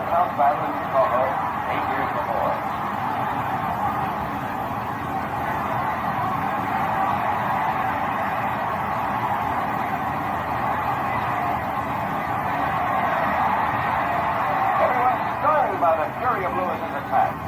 House battle in Chicago 8 years before. Everyone's stunned by the fury of Lewis's attack.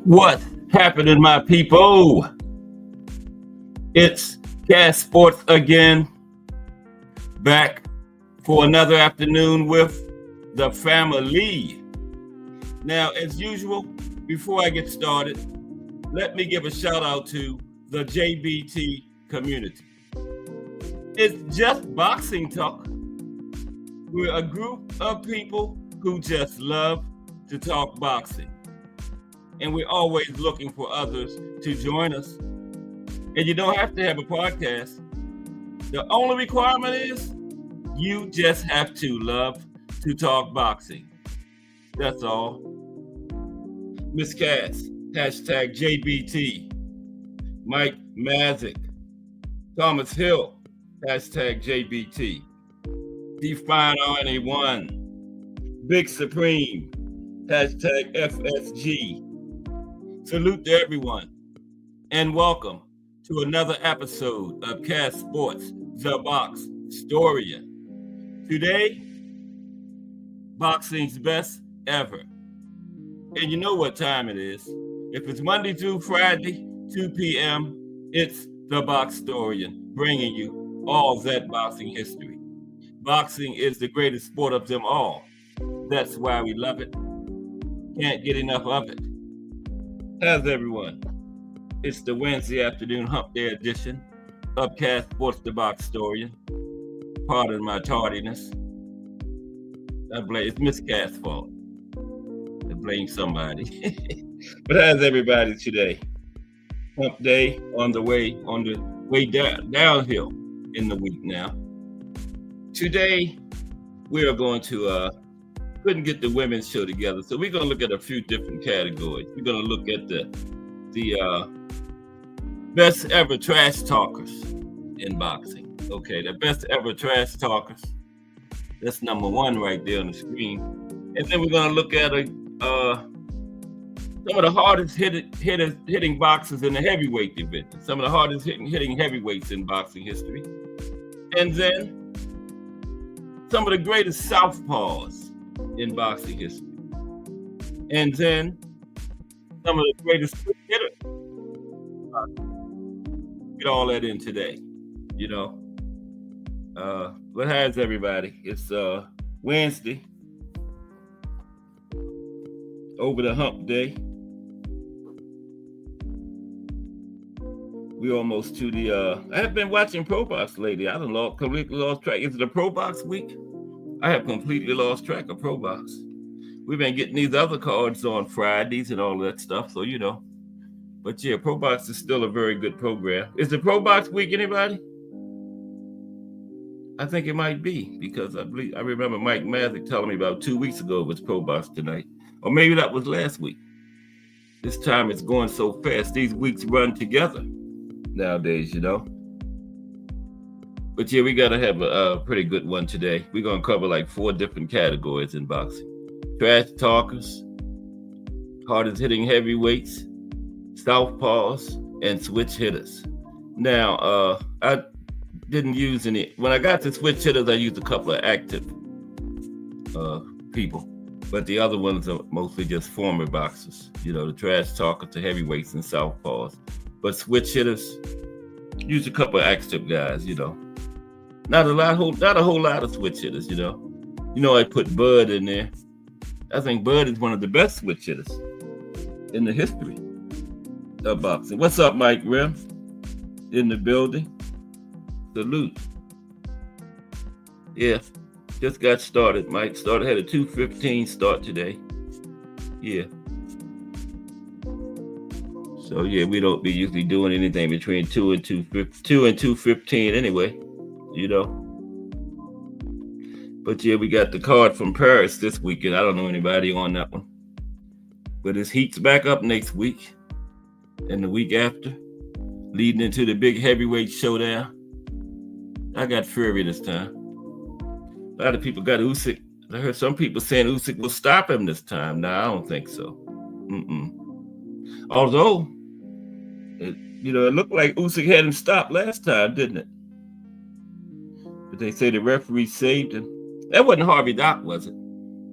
What happening, my people? It's Gas Sports again, back for another afternoon with the family. Now, as usual, before I get started, let me give a shout out to the JBT community. It's just boxing talk. We're a group of people who just love to talk boxing. And we're always looking for others to join us. And you don't have to have a podcast. The only requirement is you just have to love to talk boxing. That's all. Miss Cass, hashtag JBT. Mike Mazik, Thomas Hill, hashtag JBT. Define RNA1, Big Supreme, hashtag FSG. Salute to everyone, and welcome to another episode of Cast Sports, The Box Historian. Today, boxing's best ever. And you know what time it is. If it's Monday through Friday, 2 p.m., it's The Box Historian, bringing you all that boxing history. Boxing is the greatest sport of them all. That's why we love it. Can't get enough of it. How's everyone? It's the Wednesday afternoon hump day edition of Cast Sports, The Box Historian. Pardon my tardiness. It's Miss Cass' fault. I blame somebody. But how's everybody today? hump day on the way downhill in the week now. Today, we are going to couldn't get the women's show together, so we're going to look at a few different categories. We're going to look at the best ever trash talkers in boxing. Okay, the best ever trash talkers. That's number one right there on the screen. And then we're going to look at some of the hardest hitting boxers in the heavyweight division. Some of the hardest hitting heavyweights in boxing history. And then some of the greatest southpaws in boxing history. And then some of the greatest hitters. Get all that in today, you know. What has everybody? It's Wednesday, over the hump day. We almost to the I have been watching Pro Box lately. I completely lost track. Is it a Pro Box week? I have completely lost track of Pro Box. We've been getting these other cards on Fridays and all that stuff, so you know. But yeah, Pro Box is still a very good program. Is it Pro Box week, anybody? I think it might be, because I remember Mike Mazik telling me about 2 weeks ago it was Pro Box tonight. Or maybe that was last week. This time it's going so fast. These weeks run together nowadays, you know. But yeah, we got to have a pretty good one today. We're going to cover like 4 different categories in boxing. Trash talkers, hardest hitting heavyweights, southpaws, and switch hitters. Now, I didn't use any. When I got to switch hitters, I used a couple of active people. But the other ones are mostly just former boxers. You know, the trash talkers, the heavyweights, and southpaws. But switch hitters, use a couple of active guys, you know. Not a whole lot of switch hitters, you know. You know, I put Bud in there. I think Bud is one of the best switch hitters in the history of boxing. What's up, Mike Rim? In the building. Salute. Yeah, just got started, Mike. Had a 2:15 start today. Yeah. So yeah, we don't be usually doing anything between 2 and 2:15 anyway, you know. But yeah, we got the card from Paris this weekend. I don't know anybody on that one. But it's heats back up next week and the week after, leading into the big heavyweight showdown. I got Fury this time. A lot of people got Usyk. I heard some people saying Usyk will stop him this time. No, I don't think so. Although, it looked like Usyk had him stopped last time, didn't it? But they say the referee saved him. That wasn't Harvey Dock, was it?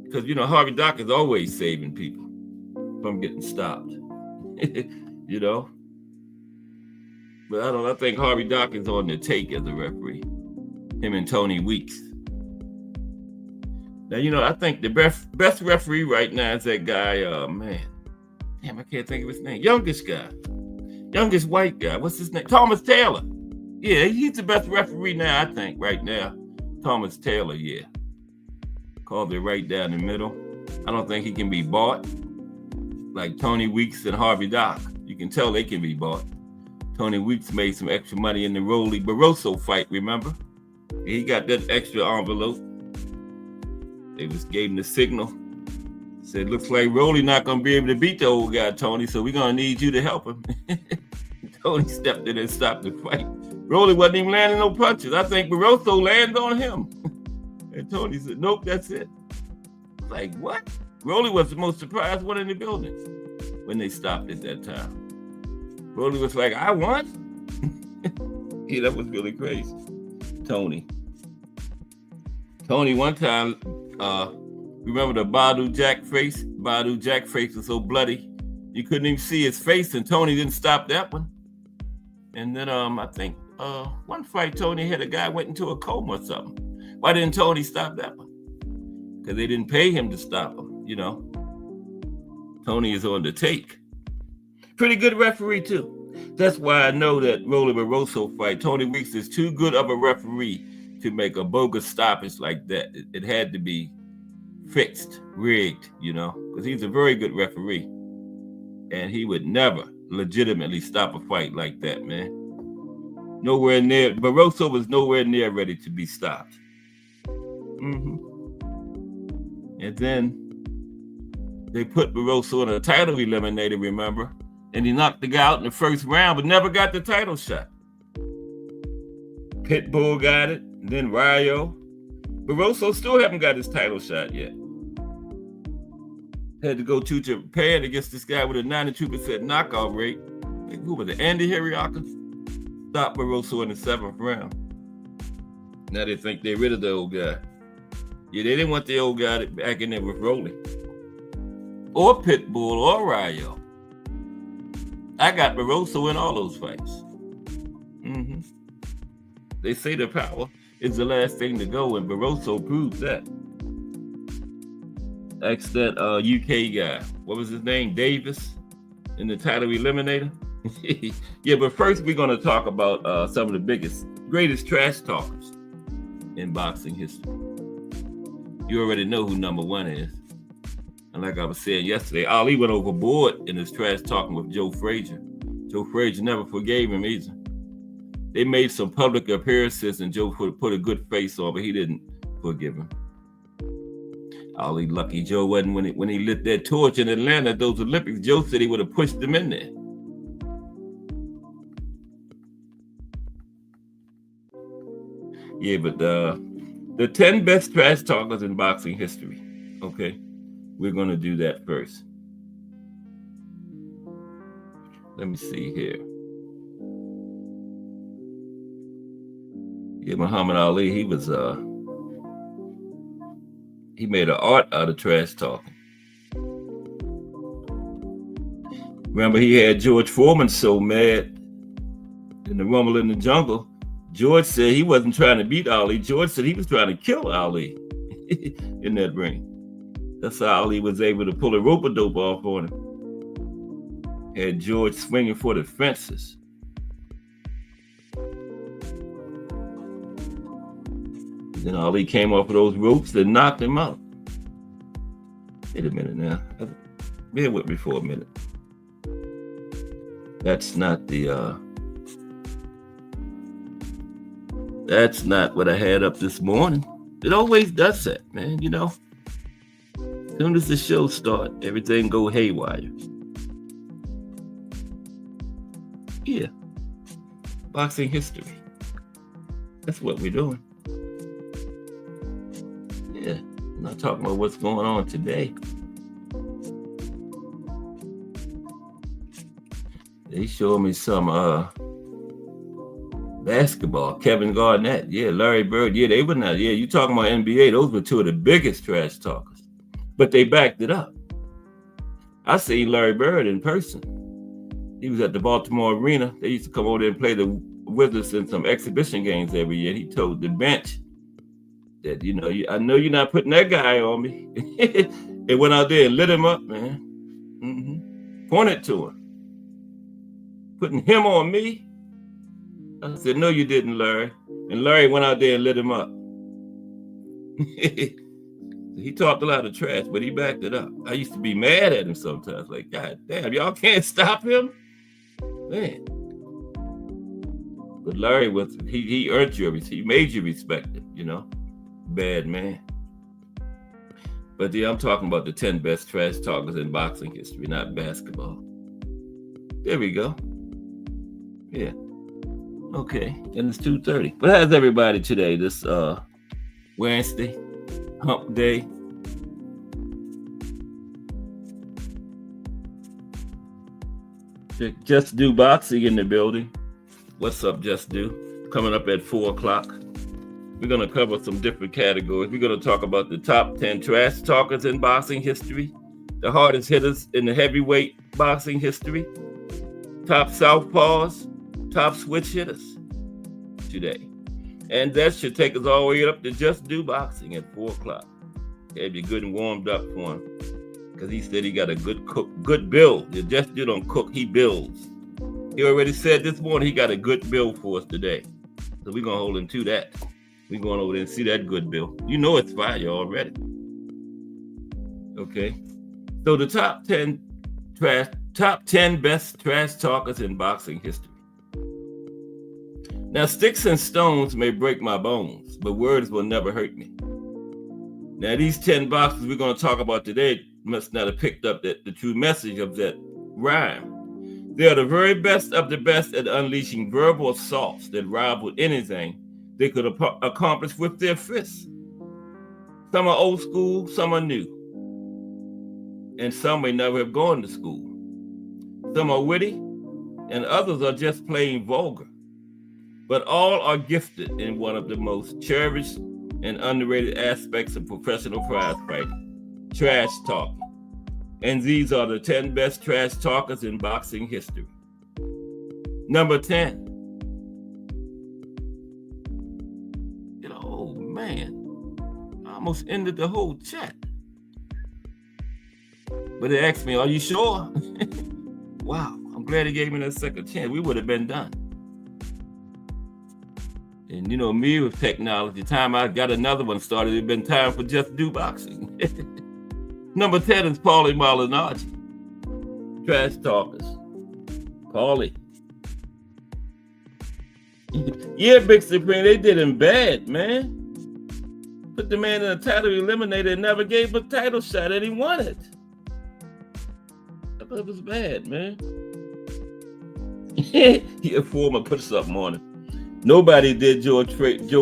Because, you know, Harvey Dock is always saving people from getting stopped. You know? But I think Harvey Dock is on the take as a referee. Him and Tony Weeks. Now, you know, I think the best referee right now is that guy, damn, I can't think of his name. Youngest white guy. What's his name? Thomas Taylor. Yeah, he's the best referee now, I think, right now. Thomas Taylor, yeah. Called it right down the middle. I don't think he can be bought like Tony Weeks and Harvey Dock. You can tell they can be bought. Tony Weeks made some extra money in the Rolly Barroso fight, remember? He got that extra envelope. They gave him the signal. Said, looks like Rolly not going to be able to beat the old guy, Tony, so we're going to need you to help him. Tony stepped in and stopped the fight. Rolly wasn't even landing no punches. I think Barroso landed on him. And Tony said, nope, that's it. Like, what? Rolly was the most surprised one in the building when they stopped at that time. Rolly was like, I won? Yeah, that was really crazy. Tony one time, remember the Badu Jack face? Badu Jack face was so bloody, you couldn't even see his face, and Tony didn't stop that one. And then I think one fight, Tony had a guy went into a coma or something. Why didn't Tony stop that one? Because they didn't pay him to stop him, you know. Tony is on the take. Pretty good referee, too. That's why I know that Rolly Barroso fight, Tony Weeks is too good of a referee to make a bogus stoppage like that. It had to be fixed, rigged, you know, because he's a very good referee. And he would never legitimately stop a fight like that, man. Nowhere near. Barroso was nowhere near ready to be stopped. And then they put Barroso in a title eliminator, remember? And he knocked the guy out in the first round, but never got the title shot. Pitbull got it, and then Rayo. Barroso still haven't got his title shot yet. Had to go to Japan against this guy with a 92% knockout rate. Who was it? Andy Hirayaka? Stopped Barroso in the 7th round. Now they think they're rid of the old guy. Yeah, they didn't want the old guy back in there with Rolly. Or Pitbull or Rayo. I got Barroso in all those fights. They say the power is the last thing to go, and Barroso proves that. Ask that UK guy. What was his name? Davis in the title eliminator? Yeah, but first we're going to talk about some of the greatest trash talkers in boxing history. You already know who number one is. And like I was saying yesterday, Ali went overboard in his trash talking with Joe Frazier. Joe Frazier never forgave him either. They made some public appearances and Joe put a good face on, but he didn't forgive him. Ali lucky Joe wasn't when he lit that torch in Atlanta at those Olympics. Joe said he would have pushed him in there. Yeah, but the 10 best trash talkers in boxing history. Okay, we're going to do that first. Let me see here. Yeah, Muhammad Ali, he made an art out of trash talking. Remember, he had George Foreman so mad in the Rumble in the Jungle. George said he wasn't trying to beat Ali. George said he was trying to kill Ali in that ring. That's how Ali was able to pull a rope-a-dope off on him. Had George swinging for the fences. Then Ali came off of those ropes and knocked him out. Wait a minute now. Bear with me for a minute. That's not what I had up this morning. It always does that, man, you know. As soon as the show starts, everything go haywire. Yeah. Boxing history. That's what we're doing. Yeah, I'm not talking about what's going on today. They showed me some basketball. Kevin Garnett, yeah, Larry Bird, yeah, they were not. Yeah, you talking about NBA? Those were two of the biggest trash talkers, but they backed it up. I seen Larry Bird in person. He was at the Baltimore Arena. They used to come over there and play with us in some exhibition games every year. He told the bench that, you know, I know you're not putting that guy on me. It went out there and lit him up, man. Pointed to him. Putting him on me? I said, no, you didn't, Larry. And Larry went out there and lit him up. He talked a lot of trash, but he backed it up. I used to be mad at him sometimes. Like, God damn, y'all can't stop him? Man. But Larry he earned you everything. He made you respect him, you know? Bad man. But yeah, I'm talking about the 10 best trash talkers in boxing history, not basketball. There we go. Yeah. Okay. And it's 2:30. But how's everybody today? This Wednesday, hump day. Just Do Boxing in the building. What's up, Just Do? Coming up at 4:00. We're going to cover some different categories. We're going to talk about the top 10 trash talkers in boxing history, the hardest hitters in the heavyweight boxing history, top southpaws, top switch hitters today. And that should take us all the way up to Just Do Boxing at 4:00. Have you good and warmed up for him. Because he said he got a good build. You Just Do don't cook, he builds. He already said this morning he got a good build for us today. So we're going to hold him to that. We're going over there and see that good bill. You know it's fire already. Okay. So the top 10 trash Top 10 best trash talkers in boxing history. Now, sticks and stones may break my bones, but words will never hurt me. Now, these 10 boxers we're going to talk about today must not have picked up the true message of that rhyme. They are the very best of the best at unleashing verbal assaults that rival anything they could accomplish with their fists. Some are old school, some are new, and some may never have gone to school. Some are witty, and others are just plain vulgar. But all are gifted in one of the most cherished and underrated aspects of professional prize fighting, trash talking. And these are the 10 best trash talkers in boxing history. Number 10. Oh man, I almost ended the whole chat. But they asked me, are you sure? Wow, I'm glad he gave me that second chance. We would have been done. And you know, me with technology, time I got another one started, it'd been time for Just Do Boxing. Number 10 is Paulie Malignaggi. Trash talkers. Paulie. Yeah, Big Supreme, they did him bad, man. Put the man in a title eliminator and never gave him a title shot and he won it. I thought it was bad, man. Yeah, Foreman put something on him. Nobody did Joe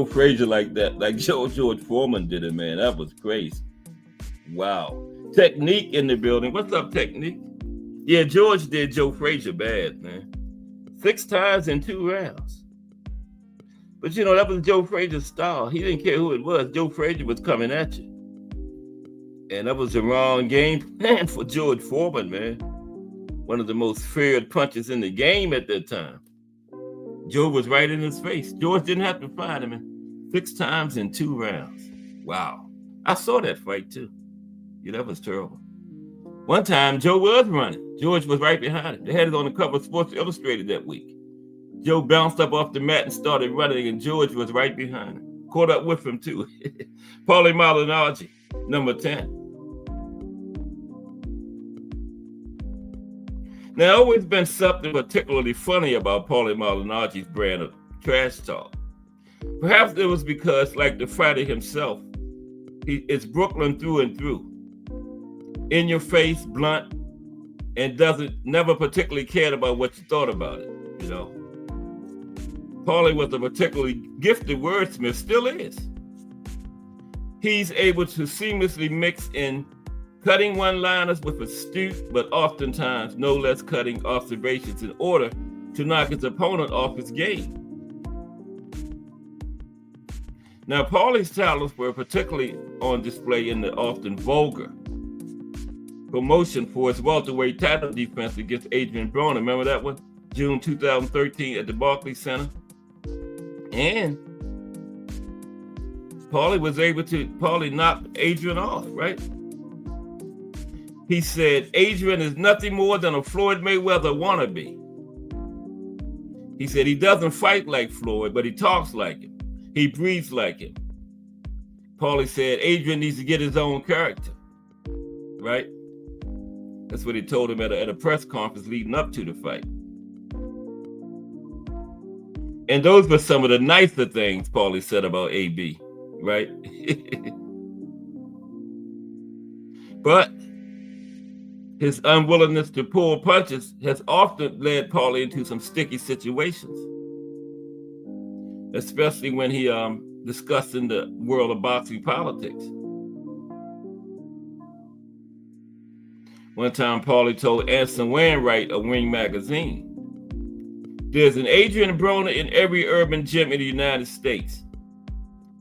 Frazier like that, like George Foreman did it, man. That was crazy. Wow. Technique in the building. What's up, Technique? Yeah, George did Joe Frazier bad, man. 6 times in 2 rounds. But you know, that was Joe Frazier's style. He didn't care who it was. Joe Frazier was coming at you. And that was the wrong game plan for George Foreman, man. One of the most feared punches in the game at that time. Joe was right in his face. George didn't have to find him 6 times in 2 rounds. Wow. I saw that fight too. Yeah, that was terrible. One time, Joe was running. George was right behind him. They had it on the cover of Sports Illustrated that week. Joe bounced up off the mat and started running, and George was right behind him. Caught up with him too. Paulie Malignaggi, number 10. Now, always been something particularly funny about Paulie Malignaggi's brand of trash talk. Perhaps it was because, like the fighter himself, it's Brooklyn through and through. In your face, blunt, and never particularly cared about what you thought about it, you know. Paulie was a particularly gifted wordsmith, still is. He's able to seamlessly mix in cutting one-liners with astute, but oftentimes no less cutting observations in order to knock his opponent off his game. Now, Paulie's talents were particularly on display in the often vulgar promotion for his welterweight title defense against Adrian Broner. Remember that one? June 2013 at the Barclays Center. And Paulie knocked Adrian off, right? He said, Adrian is nothing more than a Floyd Mayweather wannabe. He said he doesn't fight like Floyd, but he talks like him. He breathes like him. Paulie said Adrian needs to get his own character, right? That's what he told him at a press conference leading up to the fight. And those were some of the nicer things Paulie said about AB, right? But his unwillingness to pull punches has often led Paulie into some sticky situations, especially when he discussed in the world of boxing politics. One time, Paulie told Anson Wainwright of Ring Magazine, there's an Adrian Broner in every urban gym in the United States.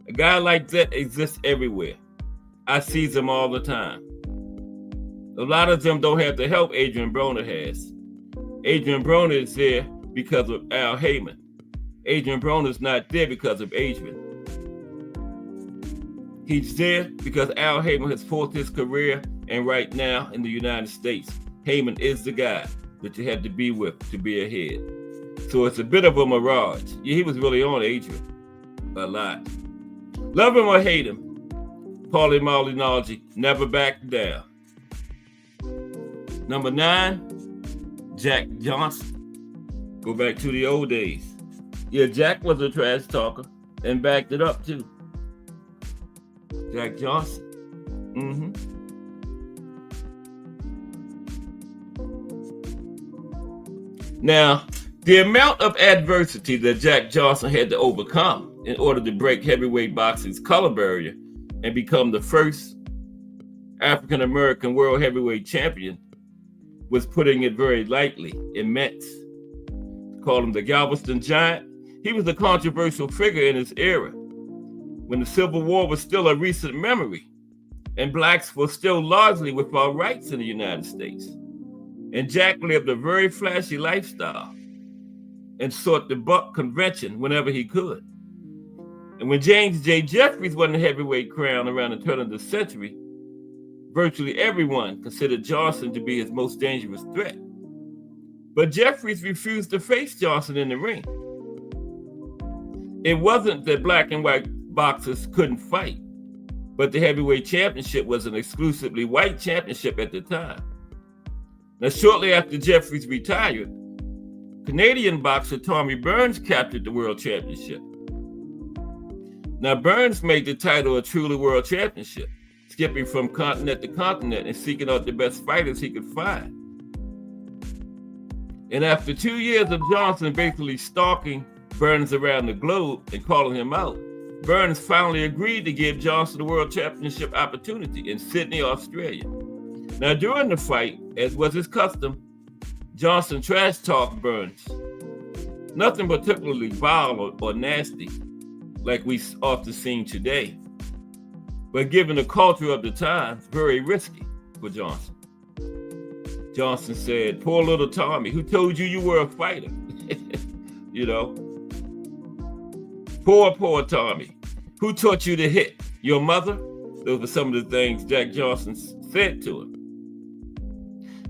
A guy like that exists everywhere. I see them all the time. A lot of them don't have the help Adrian Broner has. Adrian Broner is there because of Al Heyman. Adrian Broner is not there because of Adrian. He's there because Al Heyman has forced his career, and right now in the United States, Heyman is the guy that you had to be with to be ahead. So it's a bit of a mirage. Yeah, he was really on Adrian a lot. Love him or hate him, Paulie Malignaggi never backed down. Number 9, Jack Johnson. Go back to the old days. Yeah, Jack was a trash talker and backed it up too. Jack Johnson. Now, the amount of adversity that Jack Johnson had to overcome in order to break heavyweight boxing's color barrier and become the first African-American world heavyweight champion was, putting it very lightly, immense. Call him the Galveston Giant. He was a controversial figure in his era, when the Civil War was still a recent memory and blacks were still largely without rights in the United States. And Jack lived a very flashy lifestyle and sought the buck convention whenever he could. And when James J. Jeffries won the heavyweight crown around the turn of the century, virtually everyone considered Johnson to be his most dangerous threat. But Jeffries refused to face Johnson in the ring. It wasn't that black and white boxers couldn't fight, but the heavyweight championship was an exclusively white championship at the time. Now, shortly after Jeffries retired, Canadian boxer Tommy Burns captured the world championship. Now, Burns made the title a truly world championship, skipping from continent to continent and seeking out the best fighters he could find. And after 2 years of Johnson basically stalking Burns around the globe and calling him out, Burns finally agreed to give Johnson the world championship opportunity in Sydney, Australia. Now, during the fight, as was his custom, Johnson trash talked Burns. Nothing particularly vile or nasty, like we often seen today, but given the culture of the times, very risky for Johnson. Johnson said, "Poor little Tommy, who told you you were a fighter?" You know, poor Tommy, who taught you to hit? Your mother? Those were some of the things Jack Johnson said to him.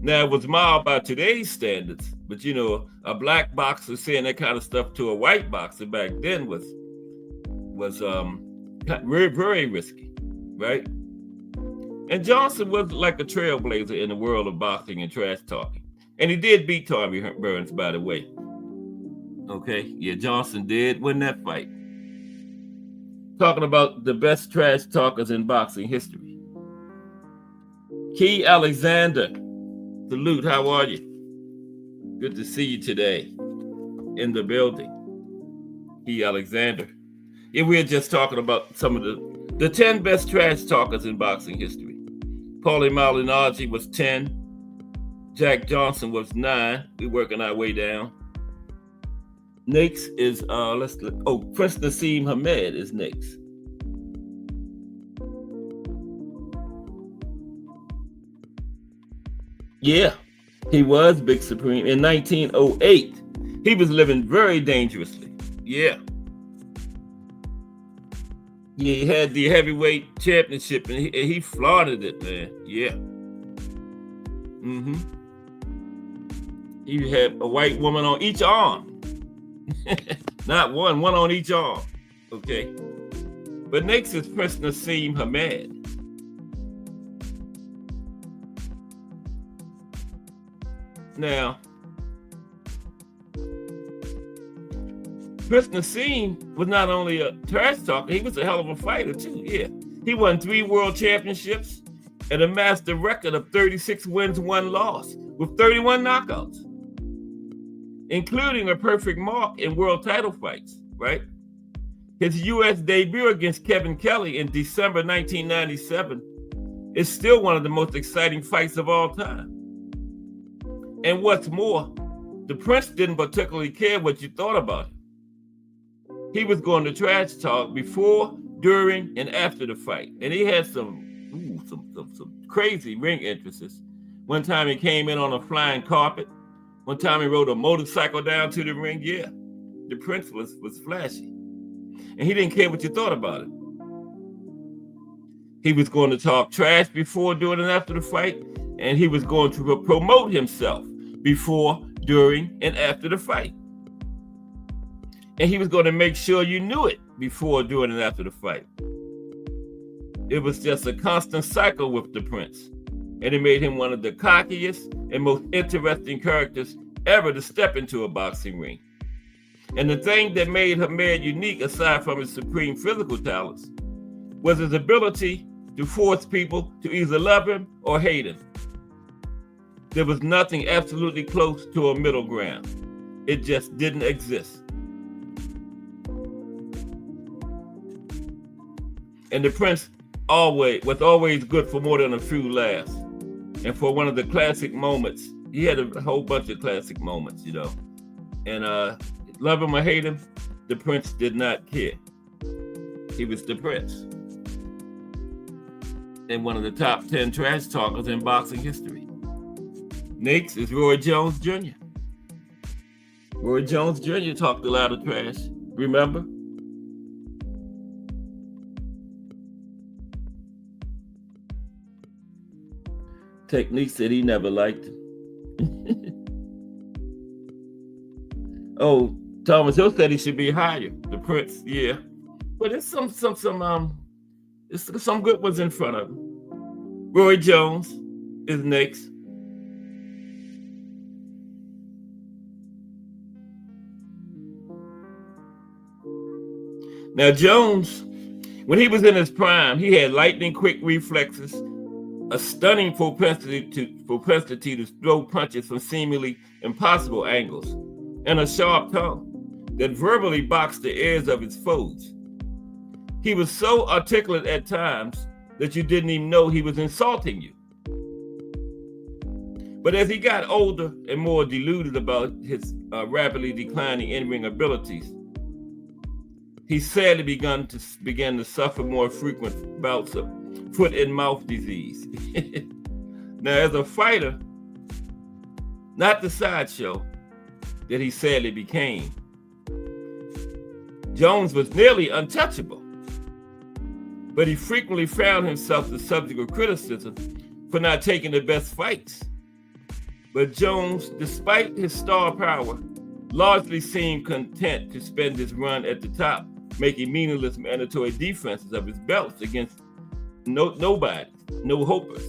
Now, it was mild by today's standards, but you know, a black boxer saying that kind of stuff to a white boxer back then was very, very risky, right? And Johnson was like a trailblazer in the world of boxing and trash talking. And he did beat Tommy Burns, by the way. Okay, yeah, Johnson did win that fight. Talking about the best trash talkers in boxing history. Key Alexander. Salute, how are you? Good to see you today in the building. Key Alexander. Yeah, we're just talking about some of the 10 best trash talkers in boxing history. Paulie Malignaggi was 10. Jack Johnson was 9. We're working our way down. Next is, Prince Naseem Hamed is next. Yeah, he was Big Supreme. In 1908, he was living very dangerously. Yeah. He had the heavyweight championship and he flaunted it, man. Yeah. He had a white woman on each arm. Not one on each arm. Okay. But next is Prince Naseem Hamed. Now, Prince Naseem was not only a trash talker, he was a hell of a fighter too. Yeah. He won 3 world championships and amassed a record of 36 wins, 1 loss, with 31 knockouts, including a perfect mark in world title fights, right? His U.S. debut against Kevin Kelly in December 1997 is still one of the most exciting fights of all time. And what's more, the Prince didn't particularly care what you thought about him. He was going to trash talk before, during, and after the fight. And he had some crazy ring entrances. One time he came in on a flying carpet. One time he rode a motorcycle down to the ring. Yeah, the Prince was flashy. And he didn't care what you thought about it. He was going to talk trash before, during, and after the fight. And he was going to promote himself before, during, and after the fight. And he was going to make sure you knew it before, during, and after the fight. It was just a constant cycle with the Prince. and it made him one of the cockiest and most interesting characters ever to step into a boxing ring. And the thing that made Hamed unique, aside from his supreme physical talents, was his ability to force people to either love him or hate him. There was nothing absolutely close to a middle ground. It just didn't exist. And the Prince was always good for more than a few laughs. And for one of the classic moments, he had a whole bunch of classic moments, you know. And love him or hate him, the Prince did not care. He was the Prince. And one of the top 10 trash talkers in boxing history. Next is Roy Jones Jr. Roy Jones Jr. talked a lot of trash, remember? Technique said he never liked him. Oh, Thomas Hill said he should be higher. The Prince, yeah. But it's some good ones in front of him. Roy Jones is next. Now, Jones, when he was in his prime, he had lightning quick reflexes, a stunning propensity to throw punches from seemingly impossible angles, and a sharp tongue that verbally boxed the ears of his foes. He was so articulate at times that you didn't even know he was insulting you. But as he got older and more deluded about his rapidly declining in-ring abilities, he sadly began to suffer more frequent bouts of foot and mouth disease. Now, as a fighter, not the sideshow that he sadly became, Jones was nearly untouchable, but he frequently found himself the subject of criticism for not taking the best fights. But Jones, despite his star power, largely seemed content to spend his run at the top, making meaningless mandatory defenses of his belts against nobody, no hopers.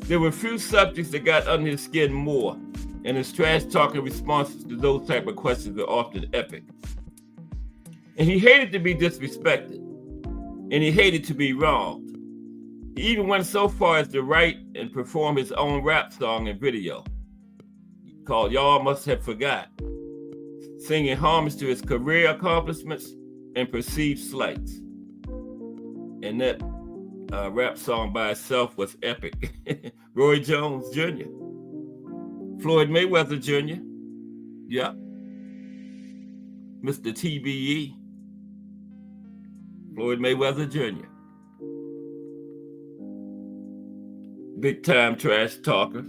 There were few subjects that got under his skin more, and his trash-talking responses to those type of questions were often epic. And he hated to be disrespected, and he hated to be wronged. He even went so far as to write and perform his own rap song and video called Y'all Must Have Forgot, singing homage to his career accomplishments and perceived slights. And that rap song by itself was epic. Roy Jones Jr. Floyd Mayweather Jr. Yeah. Mr. TBE. Floyd Mayweather Jr. Big time trash talker.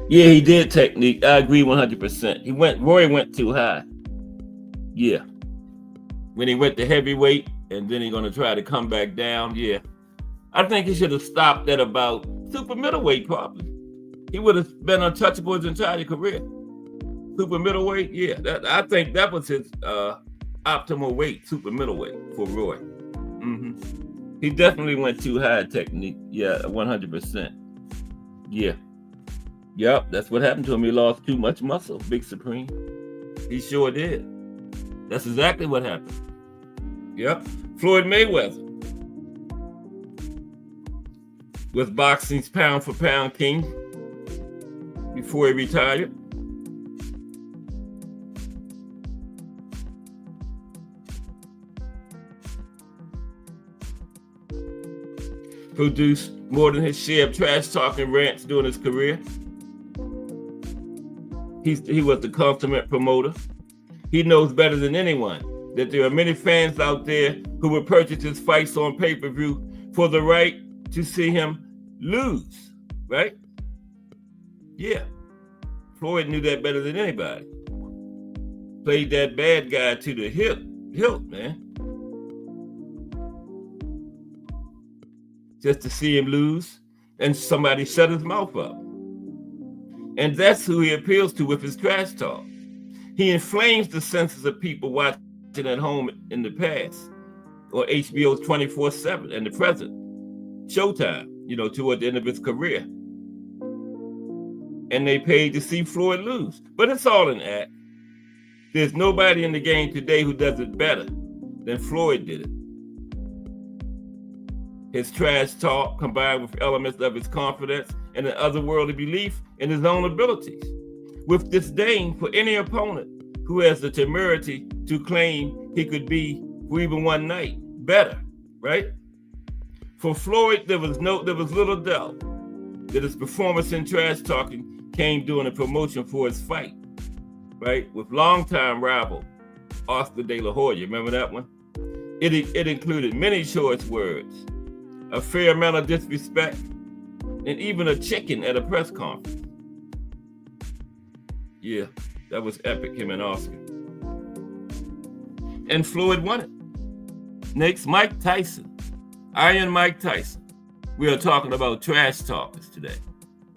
Yeah, he did technique. I agree 100%. Roy went too high. Yeah. When he went to heavyweight and then he's going to try to come back down. Yeah. I think he should have stopped at about super middleweight probably. He would have been untouchable his entire career. Super middleweight, yeah. I think that was his optimal weight, super middleweight for Roy. Mm-hmm. He definitely went too high technique. Yeah, 100%. Yeah. Yep, that's what happened to him. He lost too much muscle, Big Supreme. He sure did. That's exactly what happened. Yep. Floyd Mayweather was boxing's pound for pound king before he retired. Produced more than his share of trash talking rants during his career. He was the consummate promoter. He knows better than anyone that there are many fans out there who would purchase his fights on pay-per-view for the right to see him lose, right? Yeah. Floyd knew that better than anybody. Played that bad guy to the hilt, man. Just to see him lose and somebody shut his mouth up. And that's who he appeals to with his trash talk. He inflames the senses of people watching at home in the past, or HBO's 24/7 and the present, Showtime, toward the end of his career. And they paid to see Floyd lose. But it's all an act. There's nobody in the game today who does it better than Floyd did it. His trash talk combined with elements of his confidence and an otherworldly belief in his own abilities, with disdain for any opponent who has the temerity to claim he could be, for even one night, better, right? For Floyd, there was little doubt that his performance in trash talking came during a promotion for his fight, right, with longtime rival Oscar De La Hoya. Remember that one? It included many choice words, a fair amount of disrespect, and even a chicken at a press conference. Yeah, that was epic, him and Oscar. And Floyd won it. Next, Mike Tyson. Iron Mike Tyson. We are talking about trash talkers today.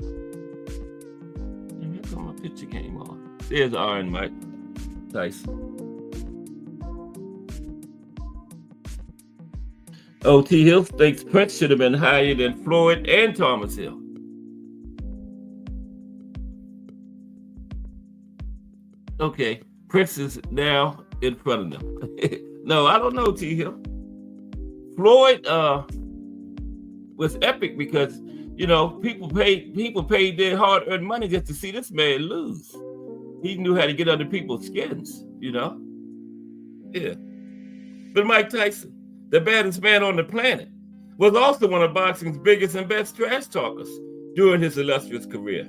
And here come my picture came on. There's Iron Mike Tyson. O.T. Hill thinks Prince should have been higher than Floyd and Thomas Hill. Okay, Prince is now in front of them. No, I don't know, T. Hill. Floyd was epic because, people paid their hard-earned money just to see this man lose. He knew how to get under people's skins, Yeah. But Mike Tyson, the baddest man on the planet, was also one of boxing's biggest and best trash talkers during his illustrious career.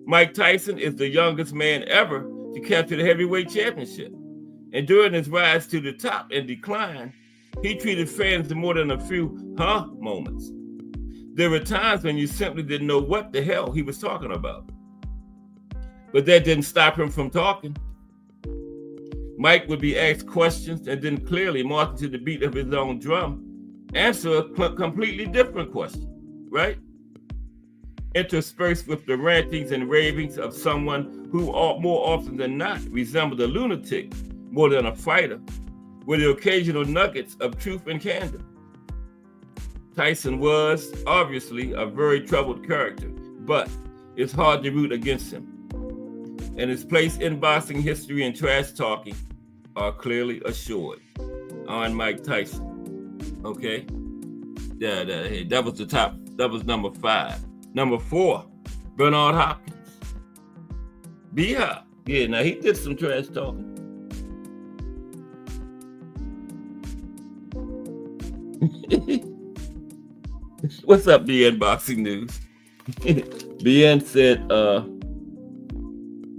Mike Tyson is the youngest man ever to capture the heavyweight championship. And during his rise to the top and decline, he treated fans to more than a few moments. There were times when you simply didn't know what the hell he was talking about. But that didn't stop him from talking. Mike would be asked questions and then clearly marching to the beat of his own drum, answer a completely different question, right? Interspersed with the rantings and ravings of someone who more often than not resembled a lunatic more than a fighter, were the occasional nuggets of truth and candor. Tyson was obviously a very troubled character, but it's hard to root against him. And his place in boxing history and trash talking are clearly assured. On Mike Tyson. Okay? That was the top. That was number 5. Number 4, Bernard Hopkins. B-Hop. Yeah, now he did some trash talking. What's up, BN Boxing News? BN said,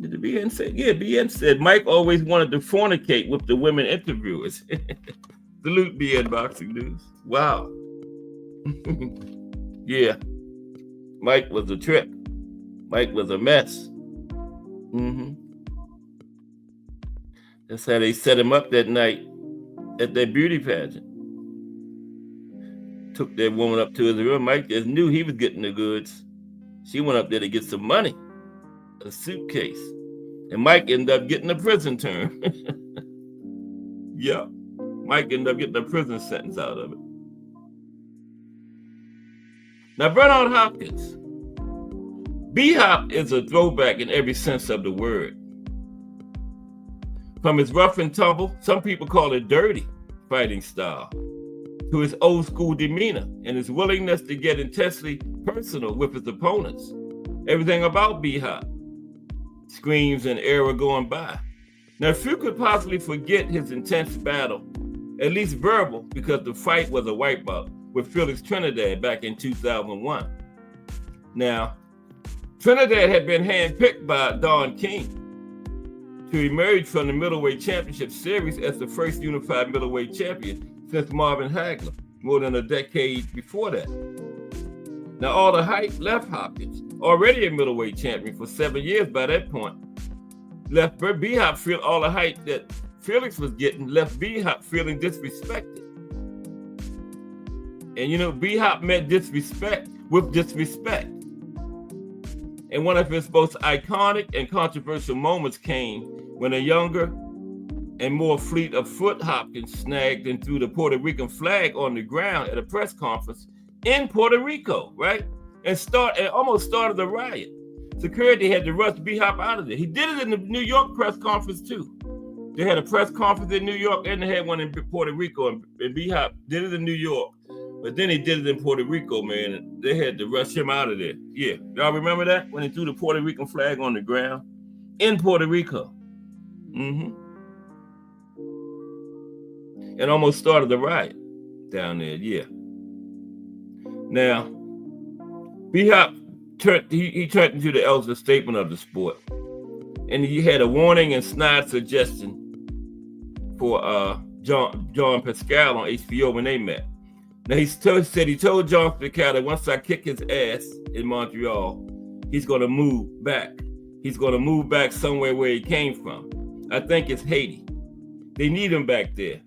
did the BN say? Yeah, BN said Mike always wanted to fornicate with the women interviewers. Salute BN Boxing News. Wow. Yeah. Mike was a trip. Mike was a mess. That's how they set him up that night at that beauty pageant. Took that woman up to his room. Mike just knew he was getting the goods. She went up there to get some money, a suitcase. And Mike ended up getting a prison term. Yeah. Mike ended up getting a prison sentence out of it. Now, Bernard Hopkins. B-Hop is a throwback in every sense of the word. From his rough and tumble, some people call it dirty fighting style, to his old school demeanor and his willingness to get intensely personal with his opponents. Everything about B-Hop screams an era going by. Now, few could possibly forget his intense battle, at least verbal, because the fight was a wipeout with Felix Trinidad back in 2001. Now, Trinidad had been handpicked by Don King to emerge from the middleweight championship series as the first unified middleweight champion since Marvin Hagler, more than a decade before that. Now, all the hype left Hopkins, already a middleweight champion for 7 years by that point. Left B-Hop feel all the hype that Felix was getting, left B-Hop feeling disrespected. And B-Hop met disrespect with disrespect. And one of his most iconic and controversial moments came when a younger and more fleet of foot Hopkins snagged and threw the Puerto Rican flag on the ground at a press conference in Puerto Rico, right? And almost started a riot. Security had to rush B-Hop out of there. He did it in the New York press conference too. They had a press conference in New York and they had one in Puerto Rico, and B-Hop did it in New York. But then he did it in Puerto Rico, man, and they had to rush him out of there. Yeah, y'all remember that? When he threw the Puerto Rican flag on the ground in Puerto Rico. Mm-hmm. And almost started the riot down there, yeah. Now, B-Hop turned into the elder statesman of the sport. And he had a warning and snide suggestion for John Pascal on HBO when they met. Now, he told John Pascal that once I kick his ass in Montreal, he's going to move back. He's going to move back somewhere where he came from. I think it's Haiti. They need him back there.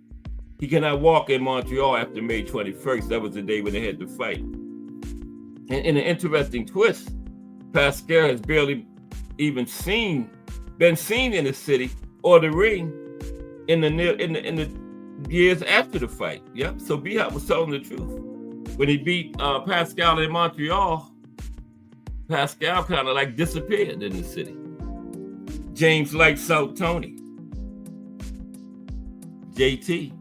He cannot walk in Montreal after May 21st. That was the day when they had to fight. And in an interesting twist, Pascal has barely even been seen in the city or the ring in the years after the fight. Yep. So B-Hop was telling the truth. When he beat Pascal in Montreal, Pascal kind of like disappeared in the city. James Lights Out Tony. JT.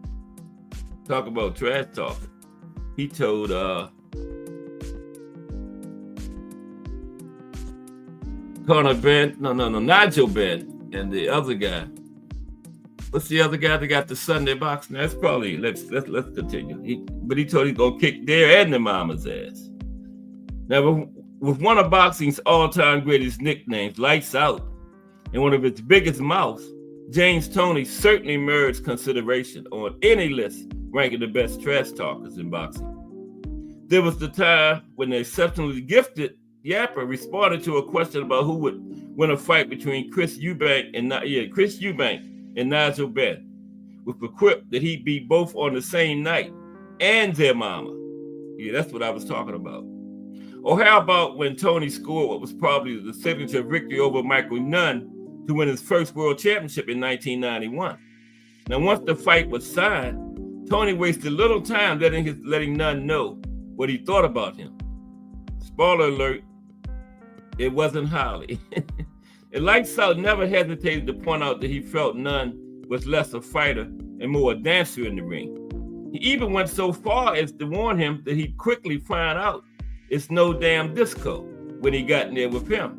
Talk about trash talking. He told Conor Ben, Nigel Ben, and the other guy. What's the other guy that got the Sunday boxing? That's probably let's continue. But he told he's gonna kick their and the mama's ass. Now, with one of boxing's all-time greatest nicknames, Lights Out, and one of its biggest mouths, James Toney certainly merits consideration on any list ranking the best trash talkers in boxing. There was the time when the exceptionally gifted Yapper responded to a question about who would win a fight between Chris Eubank and Nigel Benn, with a quip that he'd be both on the same night and their mama. Yeah, that's what I was talking about. Or how about when Tony scored what was probably the signature victory over Michael Nunn to win his first world championship in 1991. Now, once the fight was signed, Tony wasted little time letting Nunn know what he thought about him. Spoiler alert, it wasn't highly. And Lights Out never hesitated to point out that he felt Nunn was less a fighter and more a dancer in the ring. He even went so far as to warn him that he'd quickly find out it's no damn disco when he got in there with him.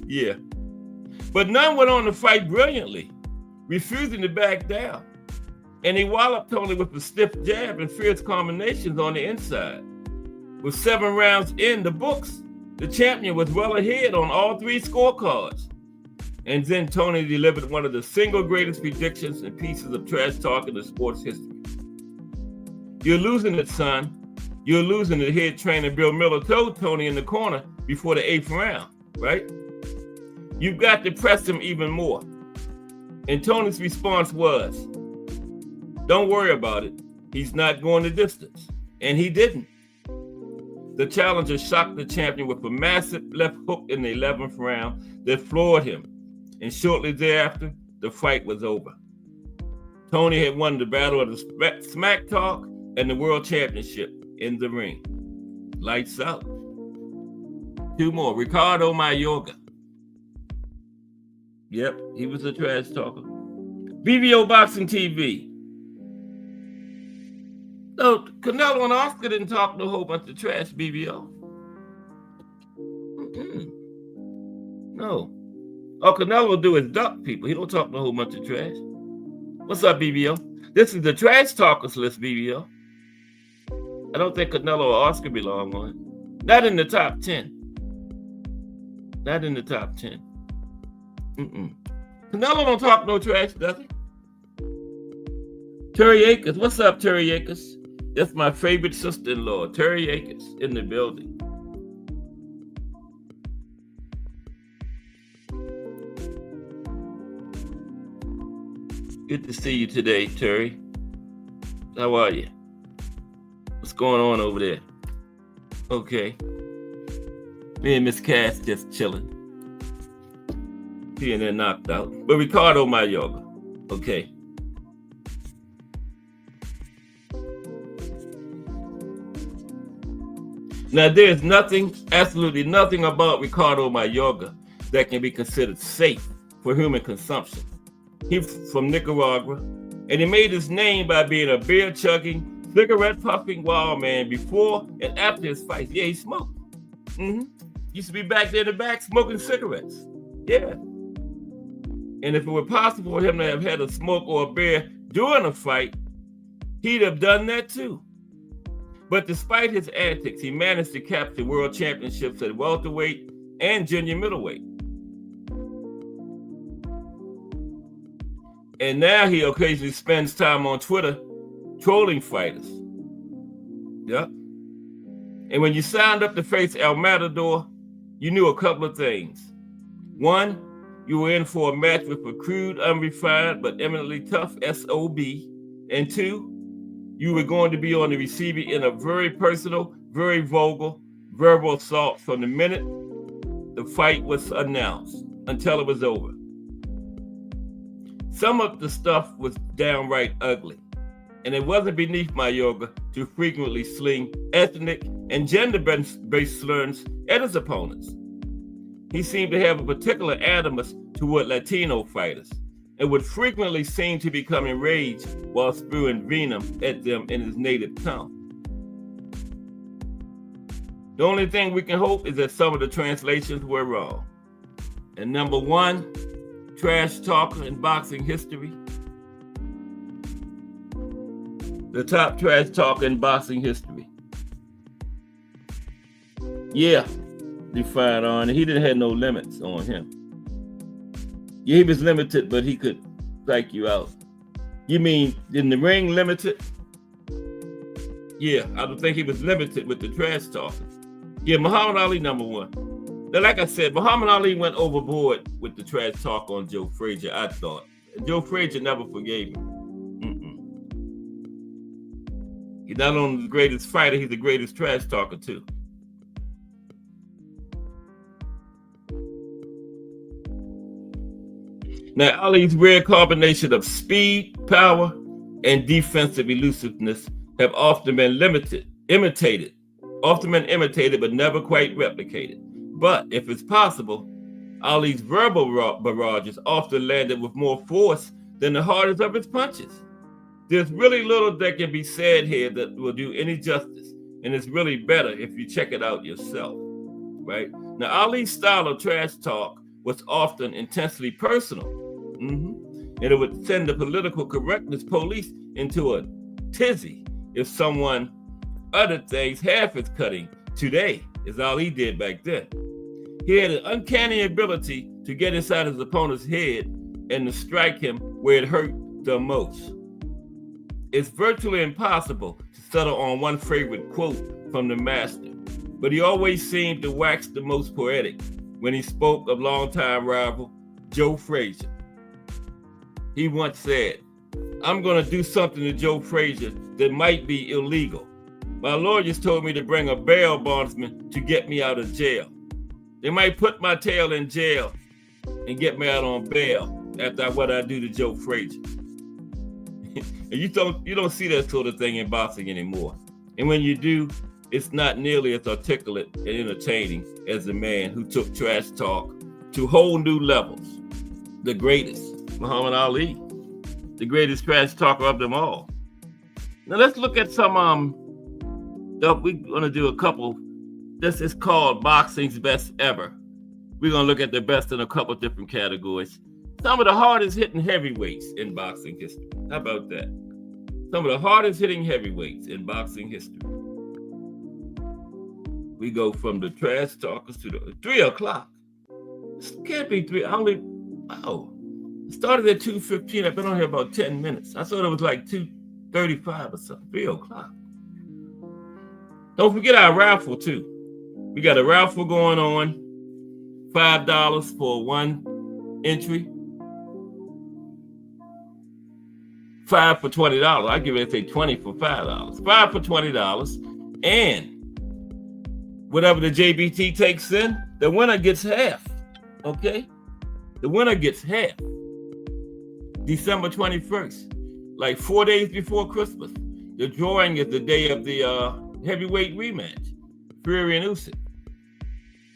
Yeah. But Nunn went on to fight brilliantly, refusing to back down. And he walloped Tony with a stiff jab and fierce combinations on the inside. With 7 rounds in the books, the champion was well ahead on all 3 scorecards. And then Tony delivered one of the single greatest predictions and pieces of trash talk in the sport's history. You're losing it, son. You're losing it, head trainer Bill Miller told Tony in the corner before the 8th round, right? You've got to press him even more. And Tony's response was, don't worry about it. He's not going the distance. And he didn't. The challenger shocked the champion with a massive left hook in the 11th round that floored him. And shortly thereafter, the fight was over. Tony had won the battle of the smack talk and the world championship in the ring. Lights out. 2 more. Ricardo Mayorga. Yep, he was a trash talker. BBO Boxing TV. No, Canelo and Oscar didn't talk no whole bunch of trash, BBO. No. All Canelo will do is duck people. He don't talk no whole bunch of trash. What's up, BBO? This is the trash talkers list, BBO. I don't think Canelo or Oscar belong on it. Not in the top 10. Not in the top 10. Canelo don't talk no trash, does he? Terry Akers. What's up, Terry Akers? That's my favorite sister-in-law, Terry Akers, in the building. Good to see you today, Terry. How are you? What's going on over there? Okay. Me and Miss Cass just chilling. Being there knocked out. But Ricardo Mayorga. Okay. Now, there's nothing, absolutely nothing about Ricardo Mayorga that can be considered safe for human consumption. He's from Nicaragua, and he made his name by being a beer-chugging, cigarette-puffing wild man before and after his fights. Yeah, he smoked. Used to be back there in the back smoking cigarettes. Yeah. And if it were possible for him to have had a smoke or a beer during a fight, he'd have done that too. But despite his antics, he managed to capture world championships at welterweight and junior middleweight. And now he occasionally spends time on Twitter trolling fighters. Yep. And when you signed up to face El Matador, you knew a couple of things. One, you were in for a match with a crude, unrefined, but eminently tough SOB. And two, you were going to be on the receiving end of very personal, very vulgar, verbal assault from the minute the fight was announced until it was over. Some of the stuff was downright ugly, and it wasn't beneath Mayorga to frequently sling ethnic and gender-based slurs at his opponents. He seemed to have a particular animus toward Latino fighters, and would frequently seem to become enraged while spewing venom at them in his native tongue. The only thing we can hope is that some of the translations were wrong. And number one, trash talker in boxing history. The top trash talker in boxing history. Yeah, defied on. He didn't have no limits on him. Yeah, he was limited, but he could strike you out. You mean in the ring limited? Yeah, I don't think he was limited with the trash talking. Yeah, Muhammad Ali number one. Now, like I said, Muhammad Ali went overboard with the trash talk on Joe Frazier, I thought. Joe Frazier never forgave him. He's not only the greatest fighter, he's the greatest trash talker too. Now, Ali's rare combination of speed, power, and defensive elusiveness have often been imitated, but never quite replicated. But if it's possible, Ali's verbal barrages often landed with more force than the hardest of his punches. There's really little that can be said here that will do any justice, and it's really better if you check it out yourself, right? Now, Ali's style of trash talk was often intensely personal. And it would send the political correctness police into a tizzy if someone uttered things half as cutting today as Ali did back then. He had an uncanny ability to get inside his opponent's head and to strike him where it hurt the most. It's virtually impossible to settle on one favorite quote from the master, but he always seemed to wax the most poetic when he spoke of longtime rival Joe Frazier. He once said, "I'm going to do something to Joe Frazier that might be illegal. My lawyers told me to bring a bail bondsman to get me out of jail. They might put my tail in jail and get me out on bail after what I do to Joe Frazier." And you don't see that sort of thing in boxing anymore. And when you do, it's not nearly as articulate and entertaining as the man who took trash talk to whole new levels. The greatest, Muhammad Ali, the greatest trash talker of them all. Now let's look at some we're gonna do a couple. This is called Boxing's Best Ever. We're gonna look at the best in a couple different categories. Some of the hardest hitting heavyweights in boxing history. How about that? Some of the hardest hitting heavyweights in boxing history. We go from the trash talkers to the 3 o'clock. This can't be three. It started at 2:15. I've been on here about 10 minutes. I thought it was like 2:35 or something. 3 o'clock. Don't forget our raffle too. We got a raffle going on. $5 for one entry. 5 for $20. I give it, say 20 for $5. 5 for $20. And whatever the JBT takes in, the winner gets half. Okay? The winner gets half. December 21st, like 4 days before Christmas. The drawing is the day of the heavyweight rematch, Fury and Usyk.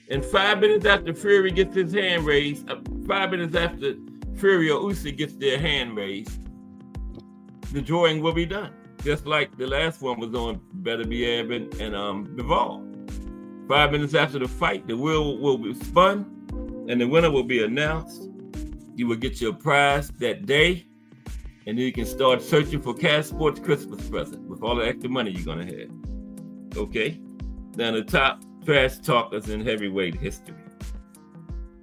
And 5 minutes after Fury gets his hand raised, 5 minutes after Fury or Usyk gets their hand raised, the drawing will be done. Just like the last one was on Beterbiev and Bivol. 5 minutes after the fight, the wheel will be spun and the winner will be announced. You will get your prize that day, and then you can start searching for Cash Sports Christmas present with all the extra money you're gonna have. Okay? Now the top trash talkers in heavyweight history.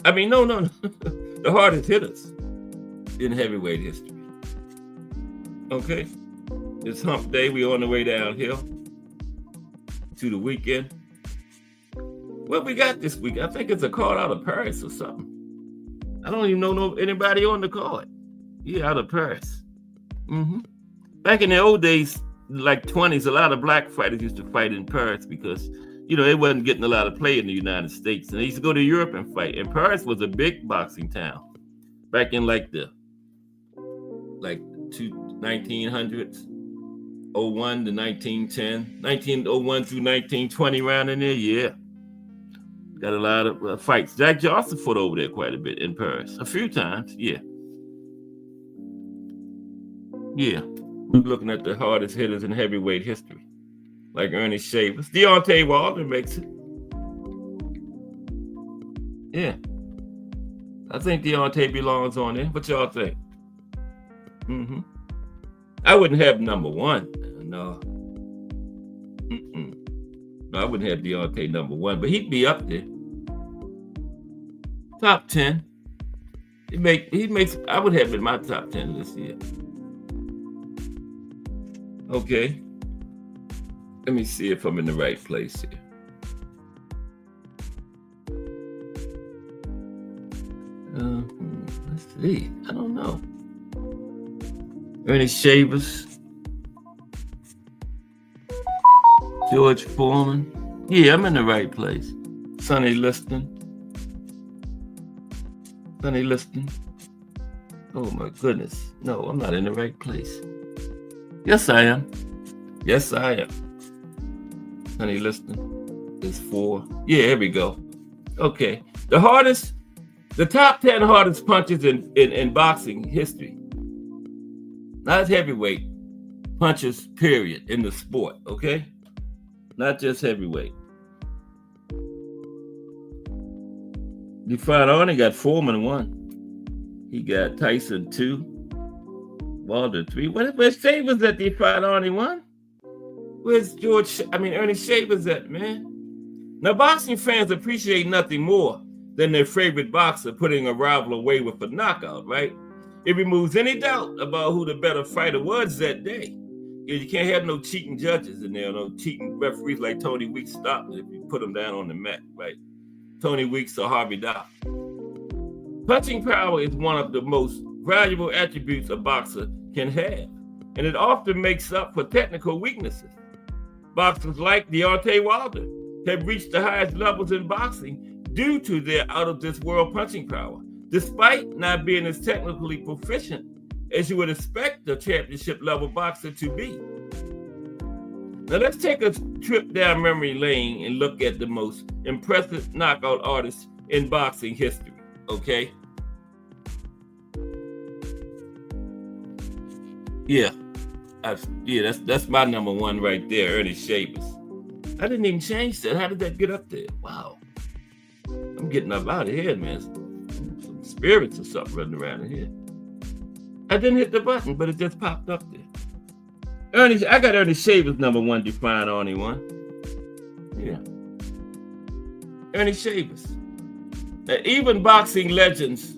I mean, no. The hardest hitters in heavyweight history. Okay? It's hump day. We're on the way downhill to the weekend. What we got this week? I think it's a card out of Paris or something. I don't even know anybody on the card. Yeah, out of Paris. Back in the old days, like 20s, a lot of black fighters used to fight in Paris because, they wasn't getting a lot of play in the United States. And they used to go to Europe and fight. And Paris was a big boxing town back in like 1900s, 01 to 1910, 1901 through 1920 around in there, yeah. Got a lot of fights. Jack Johnson fought over there quite a bit in Paris. A few times, yeah. Yeah. We're looking at the hardest hitters in heavyweight history. Like Ernie Shavers. Deontay Wilder makes it. Yeah. I think Deontay belongs on there. What y'all think? I wouldn't have number one. No. No, I wouldn't have Deontay number one, but he'd be up there. Top 10. He makes. I would have him in my top 10 this year. Okay. Let me see if I'm in the right place here. Let's see. I don't know. Ernie Shavers. George Foreman. Yeah, I'm in the right place. Sonny Liston. Oh my goodness. No, I'm not in the right place. Yes, I am. Sonny Liston is 4. Yeah, here we go. Okay. The top 10 hardest punches in boxing history. Not heavyweight punches, period, in the sport, okay? Not just heavyweight. Defiant Arnie got Foreman 1. He got Tyson 2. Wilder 3. Where's Shavers at Defiant Arnie 1? Where's Ernie Shavers at, man? Now, boxing fans appreciate nothing more than their favorite boxer putting a rival away with a knockout, right? It removes any doubt about who the better fighter was that day. You can't have no cheating judges in there, no cheating referees like Tony Weeks stopped if you put them down on the mat, right? Tony Weeks or Harvey Dock. Punching power is one of the most valuable attributes a boxer can have, and it often makes up for technical weaknesses. Boxers like Deontay Wilder have reached the highest levels in boxing due to their out-of-this-world punching power, despite not being as technically proficient as you would expect a championship-level boxer to be. Now let's take a trip down memory lane and look at the most impressive knockout artists in boxing history, okay? Yeah, that's my number one right there, Ernie Shavers. I didn't even change that. How did that get up there? Wow. I'm getting up out of here, man. Some spirits or something running around in here. I didn't hit the button, but it just popped up there. I got Ernie Shavers number 1, Defiant Arnie 1. Yeah. Ernie Shavers. Now, even boxing legends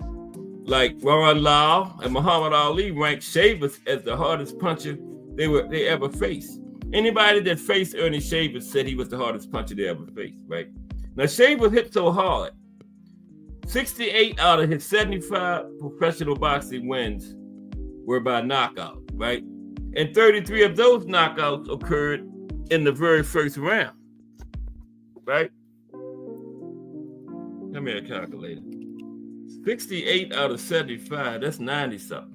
like Ron Lal and Muhammad Ali ranked Shavers as the hardest puncher they ever faced. Anybody that faced Ernie Shavers said he was the hardest puncher they ever faced, right? Now, Shavers hit so hard, 68 out of his 75 professional boxing wins were by knockout, right? And 33 of those knockouts occurred in the very first round, right? Give me a calculator. 68 out of 75, that's 90-something.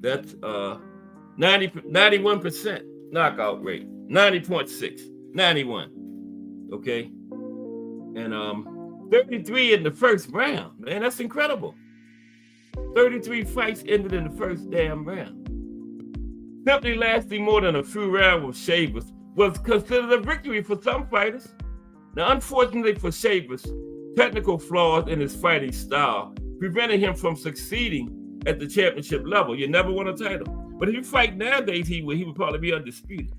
That's 91% knockout rate. 90.6. 91. Okay. And 33 in the first round. Man, that's incredible. 33 fights ended in the first damn round. Simply lasting more than a few rounds with Shavers was considered a victory for some fighters. Now, unfortunately for Shavers, technical flaws in his fighting style prevented him from succeeding at the championship level. You never won a title. But if you fight nowadays, he would probably be undisputed.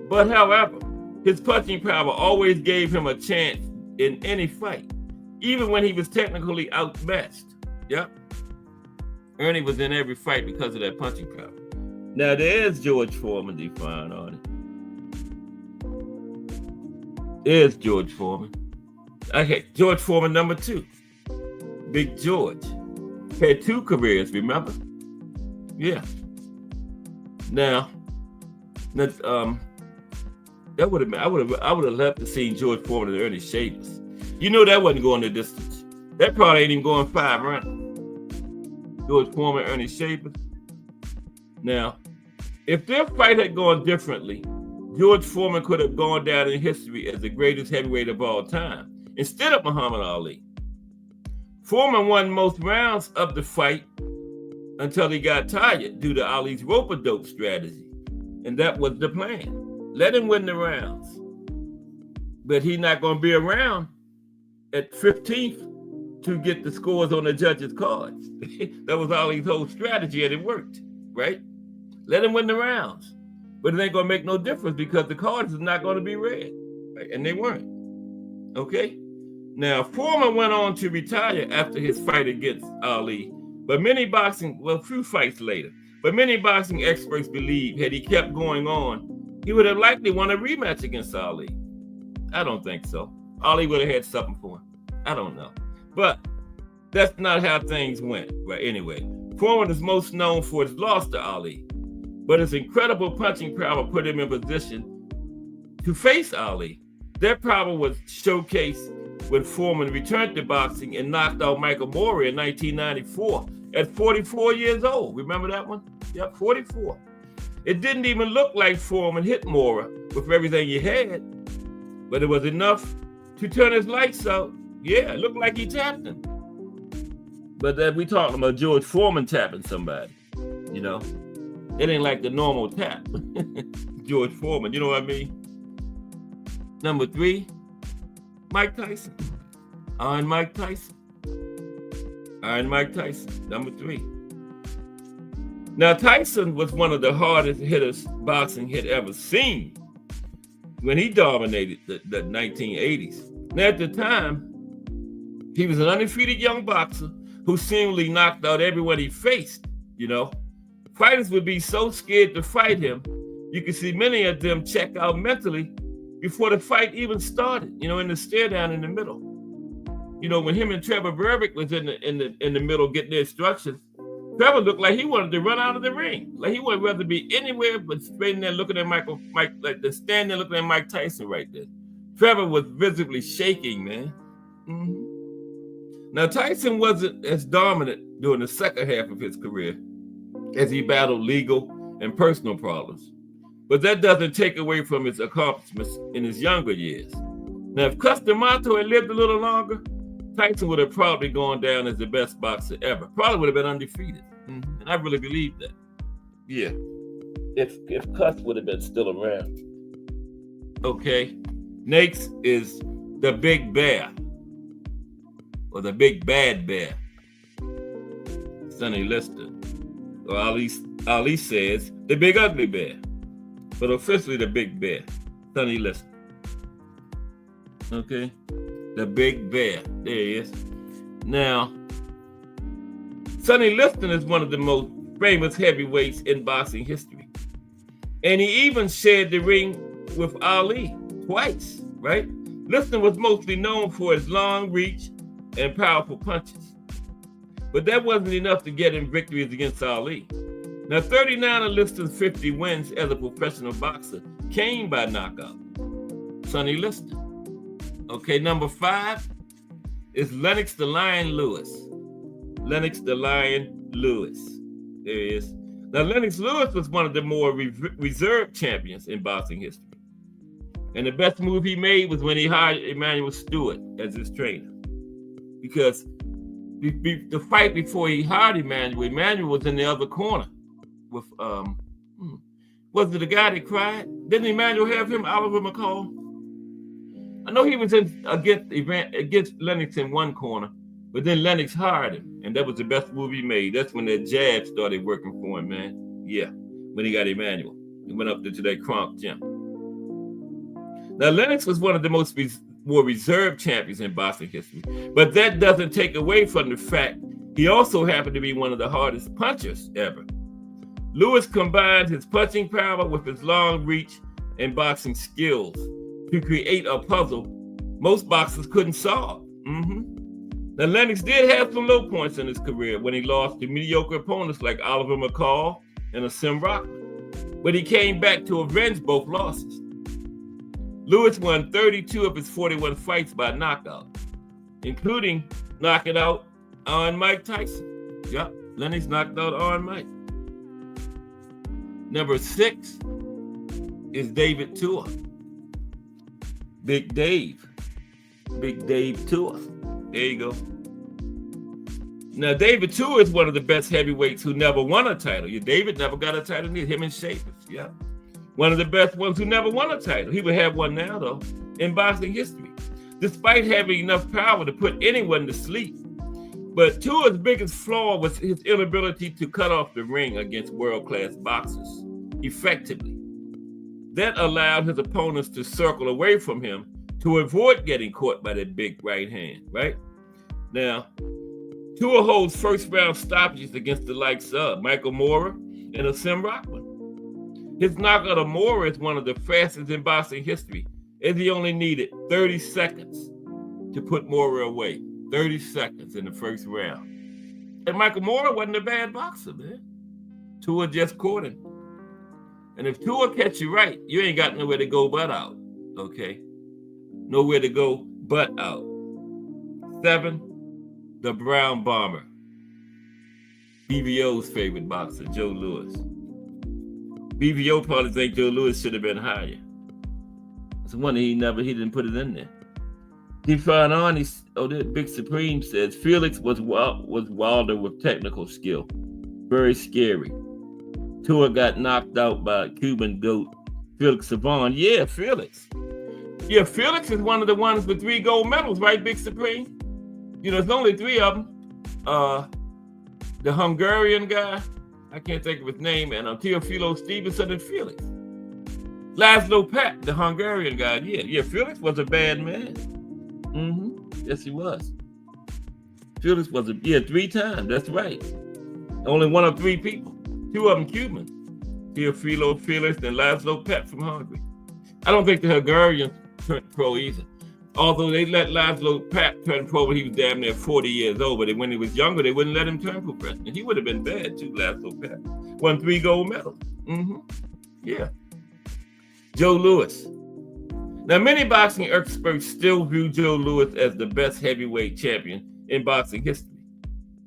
But however, his punching power always gave him a chance in any fight, even when he was technically outmatched. Yep. Ernie was in every fight because of that punching power. Now there's George Foreman defined on it. There's George Foreman. Okay, George Foreman number 2. Big George. Had 2 careers, remember? Yeah. Now, that would have been, I would have loved to see George Foreman and Ernie Shavers. You know that wasn't going the distance. That probably ain't even going 5 rounds. George Foreman, Ernie Shavers. Now, if their fight had gone differently, George Foreman could have gone down in history as the greatest heavyweight of all time, instead of Muhammad Ali. Foreman won most rounds of the fight until he got tired due to Ali's rope-a-dope strategy. And that was the plan. Let him win the rounds. But he's not going to be around at 15th to get the scores on the judges' cards. That was Ali's whole strategy, and it worked, right? Let him win the rounds. But it ain't going to make no difference because the cards is not going to be read. Right? And they weren't. Okay? Now, Foreman went on to retire after his fight against Ali. But a few fights later. But many boxing experts believe had he kept going on, he would have likely won a rematch against Ali. I don't think so. Ali would have had something for him. I don't know. But that's not how things went. But anyway, Foreman is most known for his loss to Ali. But his incredible punching power put him in position to face Ali. That power was showcased when Foreman returned to boxing and knocked out Michael Moorer in 1994 at 44 years old. Remember that one? Yep, 44. It didn't even look like Foreman hit Moorer with everything he had, but it was enough to turn his lights out. Yeah, it looked like he tapped him. But that we talking about George Foreman tapping somebody, you know? It ain't like the normal tap. George Foreman, you know what I mean? Number 3, Mike Tyson. Iron Mike Tyson. Iron Mike Tyson, number 3. Now, Tyson was one of the hardest hitters boxing had ever seen when he dominated the 1980s. Now, at the time, he was an undefeated young boxer who seemingly knocked out everyone he faced, you know. Fighters would be so scared to fight him, you could see many of them check out mentally before the fight even started, you know, in the stare down in the middle. You know, when him and Trevor Berbick was in the middle getting their instructions, Trevor looked like he wanted to run out of the ring. Like he would rather be anywhere but standing there looking at standing there looking at Mike Tyson right there. Trevor was visibly shaking, man. Mm-hmm. Now, Tyson wasn't as dominant during the second half of his career as he battled legal and personal problems. But that doesn't take away from his accomplishments in his younger years. Now, if Cus D'Amato had lived a little longer, Tyson would have probably gone down as the best boxer ever. Probably would have been undefeated. Mm-hmm. And I really believe that. Yeah. If Cus would have been still around. Okay. Next is the Big Bear. Or the Big Bad Bear. Sonny Liston. Or Ali says the Big Ugly Bear. But officially the Big Bear. Sonny Liston. Okay. The Big Bear. There he is. Now, Sonny Liston is one of the most famous heavyweights in boxing history. And he even shared the ring with Ali twice, right? Liston was mostly known for his long reach and powerful punches. But that wasn't enough to get him victories against Ali. Now, 39 of Liston's 50 wins as a professional boxer came by knockout. Sonny Liston. Okay, number 5 is Lennox the Lion Lewis. Lennox the Lion Lewis. There he is. Now, Lennox Lewis was one of the more reserved champions in boxing history. And the best move he made was when he hired Emanuel Stewart as his trainer. Because the fight before he hired Emanuel was in the other corner with, was it the guy that cried? Didn't Emanuel have him, Oliver McCall? I know he was against Lennox in one corner, but then Lennox hired him, and that was the best move he made. That's when that jab started working for him, man. Yeah, when he got Emanuel. He went up to that Kronk gym. Now, Lennox was one of the more reserved champions in boxing history, but that doesn't take away from the fact he also happened to be one of the hardest punchers ever. Lewis combined his punching power with his long reach and boxing skills to create a puzzle most boxers couldn't solve. Now, Lennox did have some low points in his career when he lost to mediocre opponents like Oliver McCall and Asim Rockman, but he came back to avenge both losses. Lewis won 32 of his 41 fights by knockout, including knocking out Iron Mike Tyson. Yep, Lennox knocked out Iron Mike. Number 6 is David Tua. Big Dave Tua. There you go. Now, David Tua is one of the best heavyweights who never won a title. David never got a title, him and Shavers. Yeah. One of the best ones who never won a title. He would have one now, though, in boxing history, despite having enough power to put anyone to sleep. But Tua's biggest flaw was his inability to cut off the ring against world-class boxers effectively. That allowed his opponents to circle away from him to avoid getting caught by that big right hand, right? Now, Tua holds first-round stoppages against the likes of Michael Moorer and Asim Rockman. His knockout of Moorer is one of the fastest in boxing history, as he only needed 30 seconds to put Moorer away. 30 seconds in the first round. And Michael Moorer wasn't a bad boxer, man. Tua just caught him. And if Tua catch you right, you ain't got nowhere to go but out, okay? Nowhere to go but out. 7, the Brown Bomber. BBO's favorite boxer, Joe Louis. BBO probably think Joe Louis should have been higher. It's a wonder he didn't put it in there. Define on, the Big Supreme says Felix was Wilder with technical skill. Very scary. Tua got knocked out by Cuban GOAT Felix Savon. Yeah, Felix. Yeah, Felix is one of the ones with 3 gold medals, right, Big Supreme? There's only 3 of them. The Hungarian guy, I can't think of his name, and Teofilo Stevenson and Felix. Laszlo Papp, the Hungarian guy, yeah, Felix was a bad man. Yes, he was. Felix was 3 times, that's right. Only one of 3 people. 2 of them Cuban. Teofilo, Felix, and Laszlo Papp from Hungary. I don't think the Hungarians turned pro either. Although they let Laszlo Papp turn pro when he was damn near 40 years old, but when he was younger, they wouldn't let him turn professional. He would have been bad too, Laszlo Papp. Won 3 gold medals. Yeah. Joe Louis. Now, many boxing experts still view Joe Louis as the best heavyweight champion in boxing history.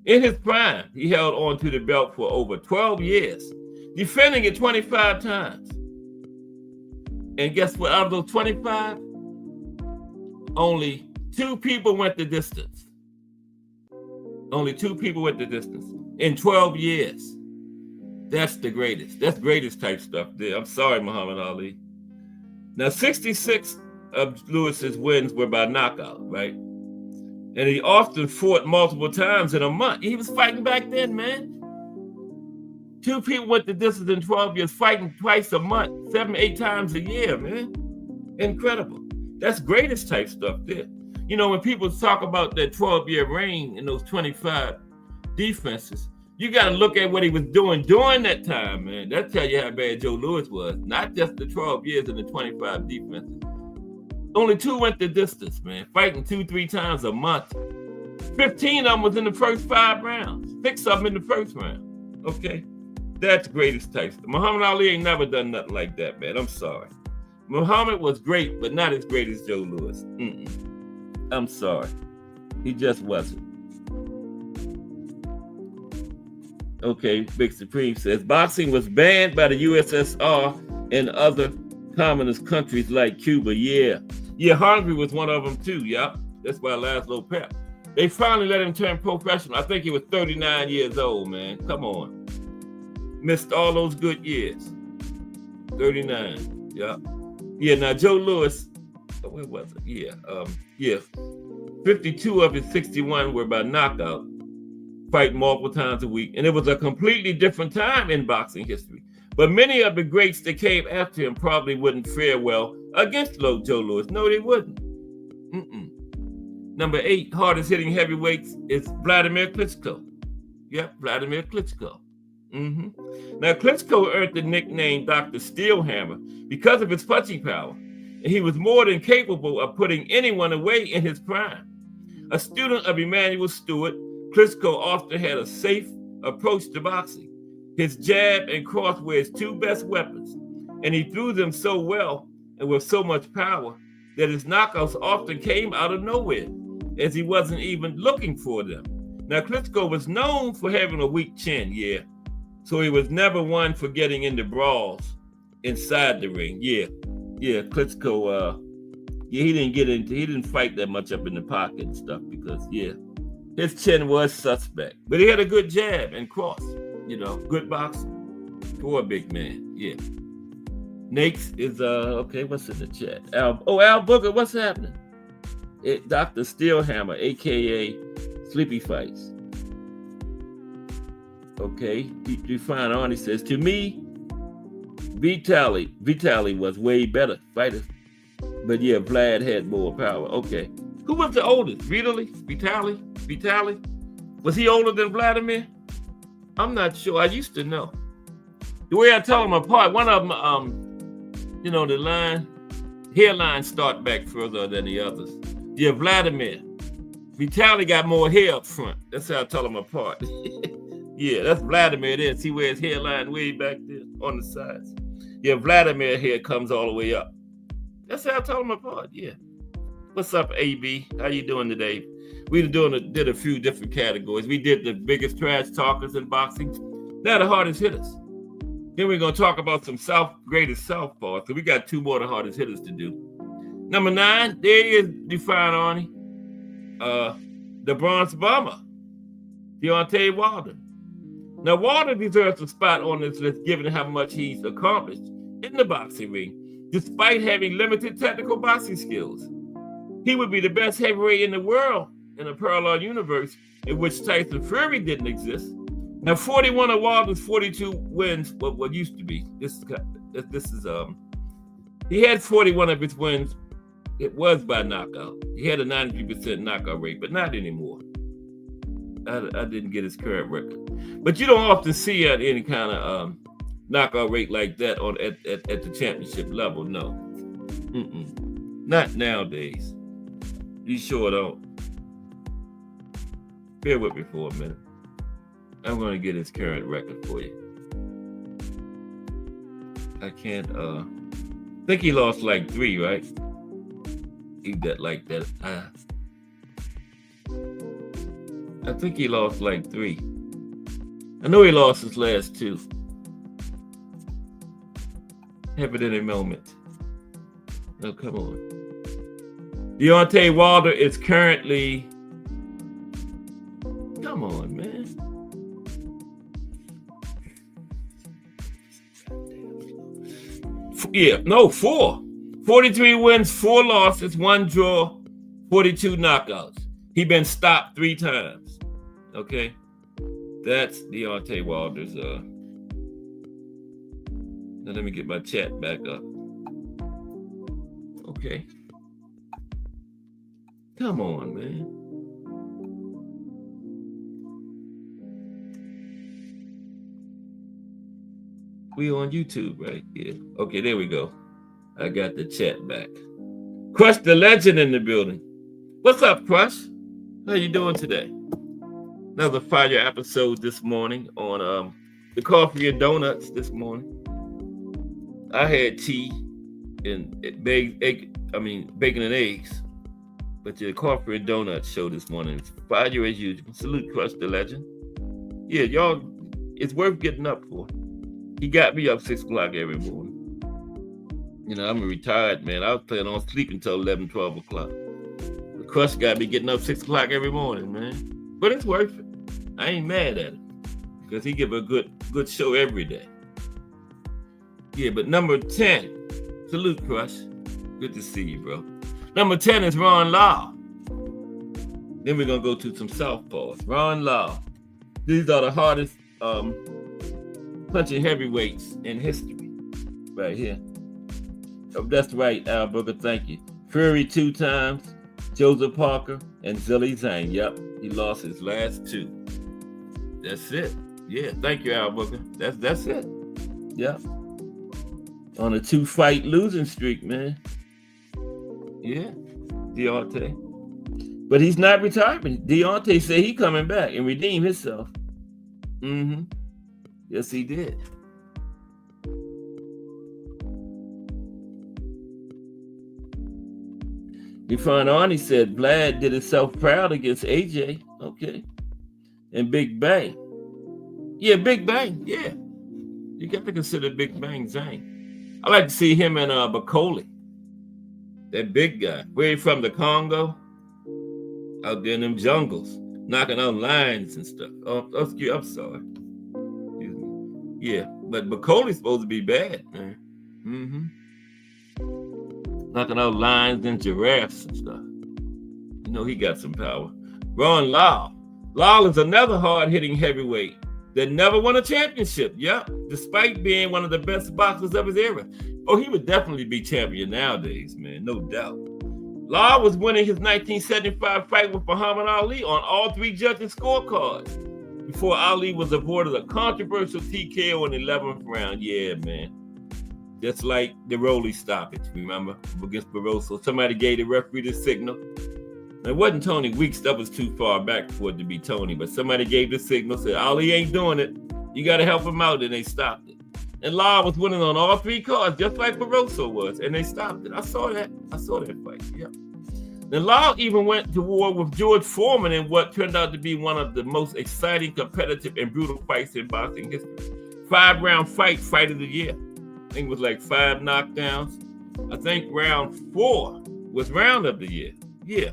In his prime, he held on to the belt for over 12 years, defending it 25 times. And guess what? Out of those 25, only 2 people went the distance. Only 2 people went the distance in 12 years. That's the greatest. That's greatest type stuff there. I'm sorry, Muhammad Ali. Now, 66 of Lewis's wins were by knockout, right? And he often fought multiple times in a month. He was fighting back then, man. 2 people went the distance in 12 years, fighting twice a month, 7, 8 times a year, man. Incredible. That's greatest type stuff there. When people talk about that 12-year reign and those 25 defenses, you got to look at what he was doing during that time, man. That tell you how bad Joe Louis was. Not just the 12 years and the 25 defenses. Only 2 went the distance, man. Fighting 2-3 times a month. 15 of them was in the first 5 rounds. 6 of them in the first round. Okay? That's greatest type stuff. Muhammad Ali ain't never done nothing like that, man. I'm sorry. Muhammad was great, but not as great as Joe Louis. I'm sorry. He just wasn't. Okay, Big Supreme says boxing was banned by the USSR and other communist countries like Cuba. Yeah, Hungary was one of them too. Yeah, that's why Laszlo Pep. They finally let him turn professional. I think he was 39 years old, man. Come on. Missed all those good years. 39. Yeah. Yeah, now Joe Louis, where was it? Yeah. 52 of his 61 were by knockout, fighting multiple times a week. And it was a completely different time in boxing history. But many of the greats that came after him probably wouldn't fare well against Joe Louis. No, they wouldn't. Number 8, hardest hitting heavyweights is Vladimir Klitschko. Yep, Vladimir Klitschko. Now, Klitschko earned the nickname Dr. Steelhammer because of his punching power. And he was more than capable of putting anyone away in his prime. A student of Emanuel Stewart, Klitschko often had a safe approach to boxing. His jab and cross were his 2 best weapons, and he threw them so well and with so much power that his knockouts often came out of nowhere, as he wasn't even looking for them. Now, Klitschko was known for having a weak chin, so he was never one for getting into brawls inside the ring. Klitschko, he didn't fight that much up in the pocket and stuff because, his chin was suspect. But he had a good jab and cross, good boxing for a big man, Nakes is, okay, what's in the chat? Al Booker, what's happening? Dr. Steelhammer, a.k.a. Sleepy Fights. Okay, Define Arnie says, to me, Vitaly was way better fighter. But Vlad had more power. Okay. Who was the oldest? Vitaly? Was he older than Vladimir? I'm not sure. I used to know. The way I tell them apart, one of them, the hairline start back further than the others. Vladimir. Vitaly got more hair up front. That's how I tell them apart. That's Vladimir there. See where his hairline way back there on the sides. Vladimir hair comes all the way up. That's how I tell them apart. What's up, AB? How you doing today? We did a few different categories. We did the biggest trash talkers in boxing. Now the hardest hitters. Then we're going to talk about some greatest southpaws, because we got 2 more of the hardest hitters to do. Number 9, there he is, Define Arnie. The Bronze Bomber, Deontay Wilder. Now, Wilder deserves a spot on this list given how much he's accomplished in the boxing ring, despite having limited technical boxing skills. He would be the best heavyweight in the world in a parallel universe in which Tyson Fury didn't exist. Now, 41 of Wilder's 42 wins, what used to be. He had 41 of his wins. It was by knockout. He had a 93% knockout rate, but not anymore. I didn't get his current record. But you don't often see any kind of knockout rate like that at the championship level, no. Not nowadays. You sure don't. Bear with me for a minute. I'm going to get his current record for you. I can't, I think he lost like 3, right? He bet like that. I think he lost like 3. I know he lost his last 2. Have it in a moment. No, come on. Deontay Wilder is currently... Come on, man. 4. 43 wins, 4 losses, 1 draw, 42 knockouts. He been stopped 3 times. Okay? That's Deontay Wilder's. Now let me get my chat back up. Okay. Come on, man. We on YouTube, right? Yeah. Okay, there we go. I got the chat back. Crush the Legend in the building. What's up, Crush? How you doing today? Another fire episode this morning on the coffee and donuts this morning. I had tea and bacon and eggs. But your coffee and donuts show this morning is fire as usual. Salute, Crush the Legend. Yeah, y'all It's worth getting up for. He got me up 6 o'clock every morning. You know, I'm a retired man. I was planning on sleeping until 11, 12 o'clock. The crush got me getting up 6 o'clock every morning, man. But it's worth it. I ain't mad at it because he give a good show every day. Yeah, but number 10, salute, Crush. Good to see you, bro. Number 10 is Ron Law. Then we're going to go to some southpaws. Ron Law. These are the hardest punching heavyweights in history. Right here. Oh, that's right, Al Booker. Thank you. Fury 2 times, Joseph Parker, and Zhilei Zhang. Yep, he lost his last 2. That's it. Yeah, thank you, Al Booker. That's it. Yep. On a 2-fight losing streak, man. Yeah, Deontay. But he's not retiring. Deontay said he coming back and redeem himself. Mm-hmm. Yes, he did. Ifan Arnie said Vlad did himself proud against AJ. Okay. And Big Bang. Yeah, Big Bang. Yeah. You got to consider Big Bang Zhang. I like to see him and Bakoli. That big guy. Where he from, the Congo? Out there in them jungles. Knocking out lions and stuff. Oh, I'm sorry. Excuse me. Yeah, but Bakoli's supposed to be bad, man. Mm-hmm. Knocking out lions and giraffes and stuff. You know, he got some power. Ron Law. Law is another hard-hitting heavyweight that never won a championship. Yep, despite being one of the best boxers of his era. Oh, he would definitely be champion nowadays, man, no doubt. Law was winning his 1975 fight with Muhammad Ali on all 3 judges' scorecards before Ali was awarded a controversial TKO in the 11th round. Yeah, man. Just like the Rolly stoppage, remember? Against Barroso. Somebody gave the referee the signal. It wasn't Tony Weeks. That was too far back for it to be Tony. But somebody gave the signal, said, Ali ain't doing it. You got to help him out. And they stopped it. And Law was winning on all 3 cards, just like Barroso was. And they stopped it. I saw that fight. Yeah. And Law even went to war with George Foreman in what turned out to be one of the most exciting, competitive, and brutal fights in boxing history. 5-round fight of the year. I think it was like 5 knockdowns. I think round 4 was round of the year. Yeah.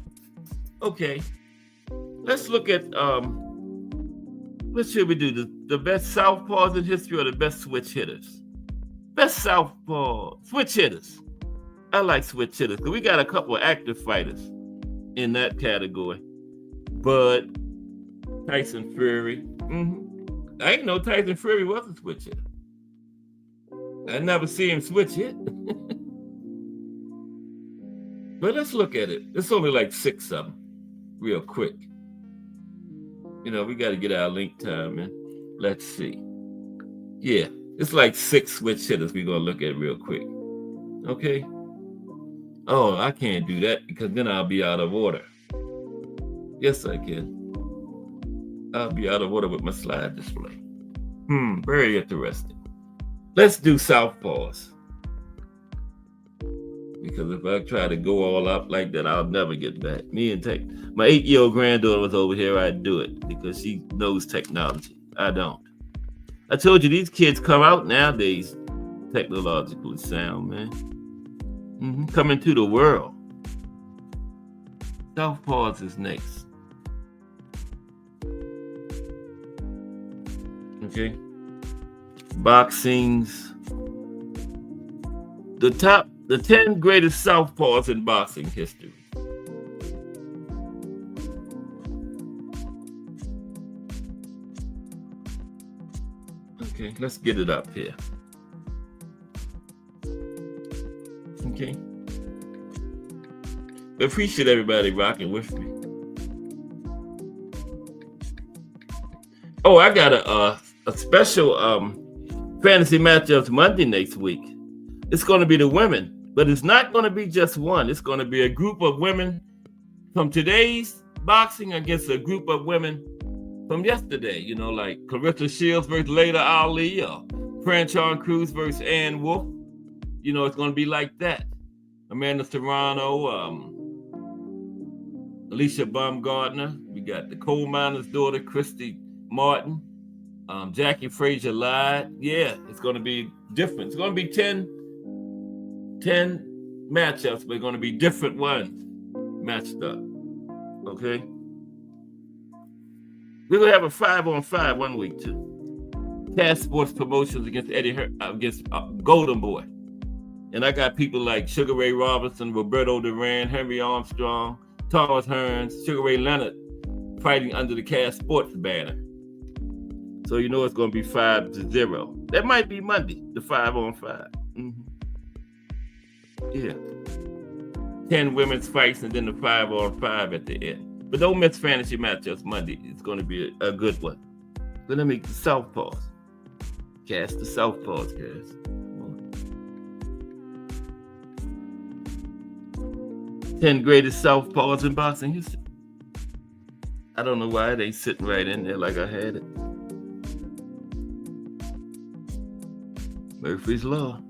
Okay. Let's look at what should we do? The best southpaws in history or the best switch hitters? Best southpaw switch hitters. I like switch hitters because we got a couple of active fighters in that category. But Tyson Fury. Mm-hmm. I ain't know Tyson Fury was a switch hitter. I never see him switch hit. But let's look at it. It's only like 6 of them, real quick. You know, we got to get our link time, man. Let's see. Yeah, it's like 6 switch hitters we're going to look at real quick. Okay? Oh, I can't do that because then I'll be out of order. Yes, I can. I'll be out of order with my slide display. Very interesting. Let's do southpaws. Because if I try to go all up like that, I'll never get back. My 8-year-old granddaughter was over here, I'd do it because she knows technology. I don't. I told you these kids come out nowadays technologically sound, man. Coming to the world. Southpaws is next. Okay. Boxing's the 10 greatest southpaws in boxing history. Okay, let's get it up here. Okay. Appreciate everybody rocking with me. Oh, I got a special fantasy matchups Monday next week. It's going to be the women, but it's not going to be just one. It's going to be a group of women from today's boxing against a group of women from yesterday. You know, like Clarissa Shields versus Layla Ali, or Franchon Cruz versus Ann Wolfe. You know, it's going to be like that. Amanda Serrano, Alicia Baumgartner. We got the coal miner's daughter, Christy Martin. Jackie Frazier lied. Yeah, it's going to be different. It's going to be 10 matchups, but it's going to be different ones matched up. Okay? We're going to have a 5-on-5 one week, too. Cash Sports Promotions against Golden Boy. And I got people like Sugar Ray Robinson, Roberto Duran, Henry Armstrong, Thomas Hearns, Sugar Ray Leonard fighting under the Cash Sports banner. So you know it's going to be 5-0. That might be Monday, the 5-on-5. Yeah. 10 women's fights and then the 5-on-5 at the end. But don't miss fantasy matchups Monday. It's going to be a good one. But let me the southpaws. Cast the southpaws, guys. 10 greatest southpaws in boxing history. I don't know why it ain't sitting right in there like I had it. Murphy's Law.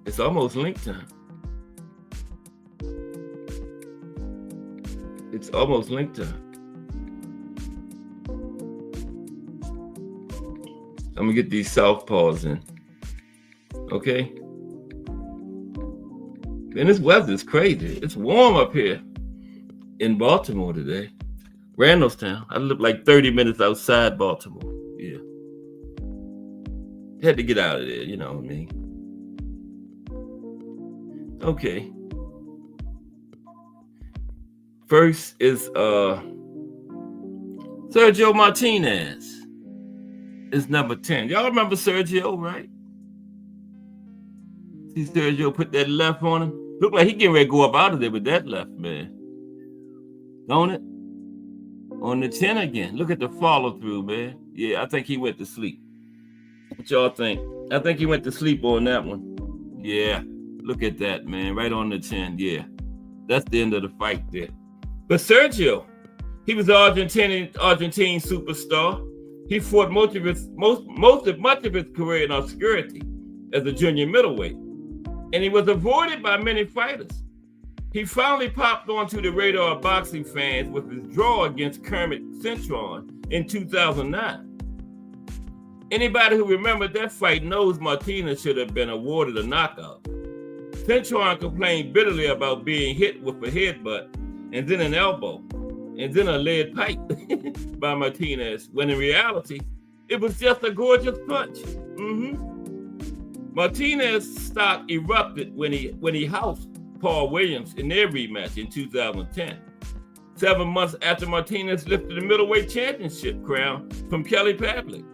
It's almost link time. It's almost link time. I'm gonna get these southpaws in. Okay? And this weather's crazy. It's warm up here in Baltimore today. Randallstown. I live like 30 minutes outside Baltimore. Yeah. Had to get out of there, you know what I mean? Okay. First is Sergio Martinez. Is number 10. Y'all remember Sergio, right? See Sergio put that left on him? Look like he getting ready to go up out of there with that left, man. Don't it? On the 10 again. Look at the follow through, man. Yeah, I think he went to sleep. What y'all think? I think he went to sleep on that one. Yeah, look at that, man. Right on the 10. Yeah, that's the end of the fight there. But Sergio, he was an Argentine superstar. He fought much of his career in obscurity as a junior middleweight, and he was avoided by many fighters. He finally popped onto the radar of boxing fans with his draw against Kermit Cintron in 2009. Anybody who remembered that fight knows Martinez should have been awarded a knockout. Cintron complained bitterly about being hit with a headbutt and then an elbow and then a lead pipe by Martinez, when in reality, it was just a gorgeous punch. Martinez's stock erupted when he housed Paul Williams in their rematch in 2010. 7 months after Martinez lifted the middleweight championship crown from Kelly Pavlik.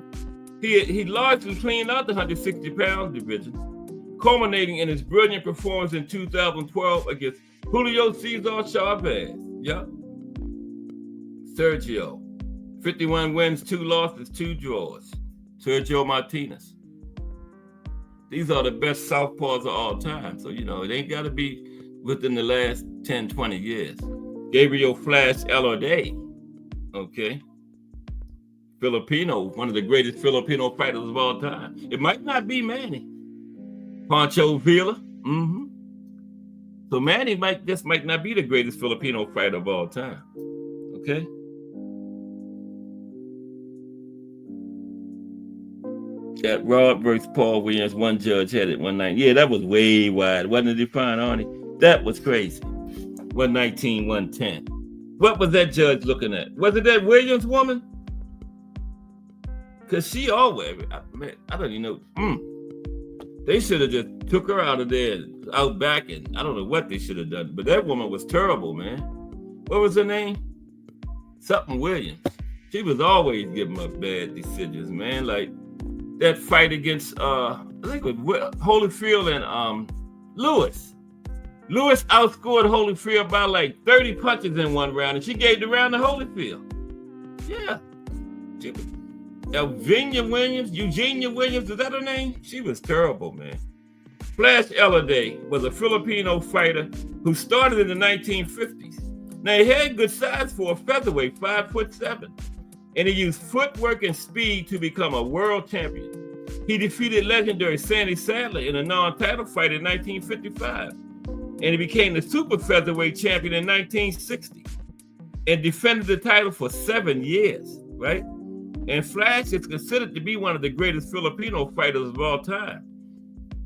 He largely cleaned out the 160-pound division, culminating in his brilliant performance in 2012 against Julio Cesar Chavez. Yep. Sergio, 51 wins, 2 losses, 2 draws. Sergio Martinez. These are the best southpaws of all time. So, you know, it ain't got to be within the last 10, 20 years. Gabriel Flash Elorday. Okay. Filipino, one of the greatest Filipino fighters of all time. It might not be Manny. Pancho Villa. So Manny might not be the greatest Filipino fighter of all time. Okay. That Rob versus Paul Williams, one judge had it 119. Yeah, that was way wide. Wasn't it defined, Arnie? That was crazy. 119, 110. What was that judge looking at? Was it that Williams woman? Because she always, I don't even know. They should have just took her out of there, out back, and I don't know what they should have done. But that woman was terrible, man. What was her name? Something Williams. She was always giving up bad decisions, man. Like that fight against, I think it was Holyfield and Lewis. Lewis outscored Holyfield by like 30 punches in one round, and she gave the round to Holyfield. Yeah. Eugenia Williams, is that her name? She was terrible, man. Flash Elorday was a Filipino fighter who started in the 1950s. Now, he had good size for a featherweight, 5'7", and he used footwork and speed to become a world champion. He defeated legendary Sandy Sadler in a non-title fight in 1955, and he became the super featherweight champion in 1960, and defended the title for 7 years, right? And Flash is considered to be one of the greatest Filipino fighters of all time,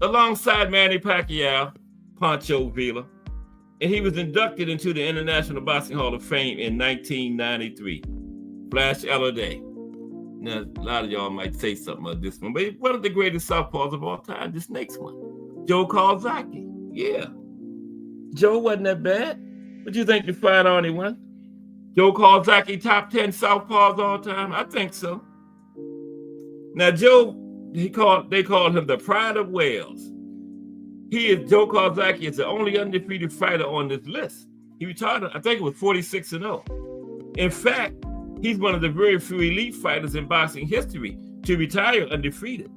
alongside Manny Pacquiao, Pancho Villa, and he was inducted into the International Boxing Hall of Fame in 1993. Flash Allarday. Now, a lot of y'all might say something about this one, but one of the greatest southpaws of all time, this next one. Joe Calzaghe. Yeah. Joe wasn't that bad. What you think the fight on won? Joe Calzaghe, top 10 southpaws all time? I think so. Now, Joe, they called him the Pride of Wales. Joe Calzaghe is the only undefeated fighter on this list. He retired, I think it was 46-0. In fact, he's one of the very few elite fighters in boxing history to retire undefeated.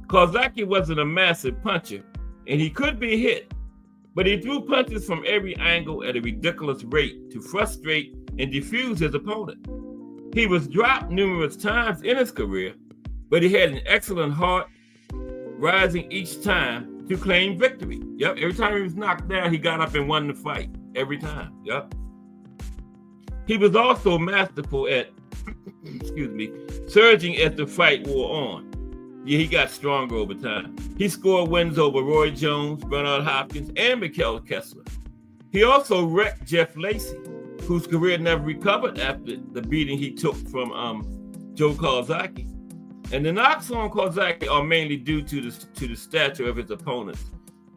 Calzaghe wasn't a massive puncher, and he could be hit, but he threw punches from every angle at a ridiculous rate to frustrate and defuse his opponent. He was dropped numerous times in his career, but he had an excellent heart, rising each time to claim victory. Yep, every time he was knocked down, he got up and won the fight. Every time, yep. He was also masterful at, surging as the fight wore on. Yeah, he got stronger over time. He scored wins over Roy Jones, Bernard Hopkins, and Mikhail Kessler. He also wrecked Jeff Lacey, whose career never recovered after the beating he took from Joe Calzaghe. And the knocks on Calzaghe are mainly due to the stature of his opponents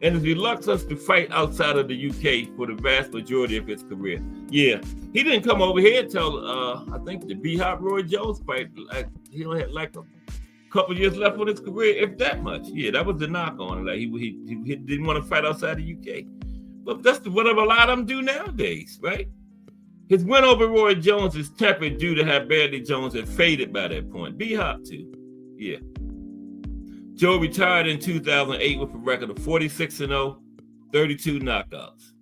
and his reluctance to fight outside of the UK for the vast majority of his career. Yeah, he didn't come over here until I think the B-Hop Roy Jones fight. He only had like a couple years left on his career, if that much. Yeah, that was the knock on him. Like he didn't want to fight outside the UK. But that's what a lot of them do nowadays, right? His win over Roy Jones is tempered due to how badly Jones had faded by that point. B-Hop too. Yeah. Joe retired in 2008 with a record of 46-0, 32 knockouts.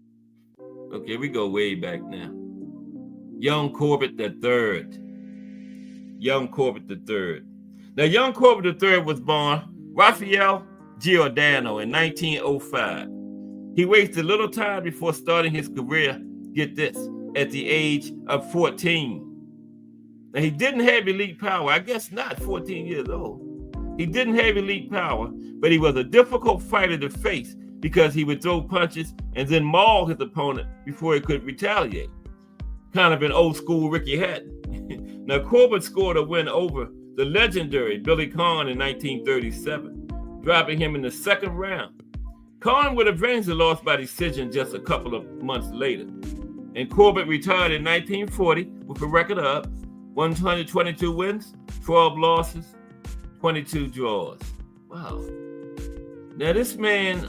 Okay, we go way back now. Young Corbett III. Young Corbett III. Now, young Corbett III was born Rafael Giordano in 1905. He wasted little time before starting his career, get this, at the age of 14. Now, he didn't have elite power. I guess not, 14 years old. He didn't have elite power, but he was a difficult fighter to face because he would throw punches and then maul his opponent before he could retaliate. Kind of an old school Ricky Hatton. Now, Corbett scored a win over the legendary Billy Conn in 1937, dropping him in the second round. Conn would avenge the loss by decision just a couple of months later. And Corbett retired in 1940 with a record of 122 wins, 12 losses, 22 draws. Wow. Now this man,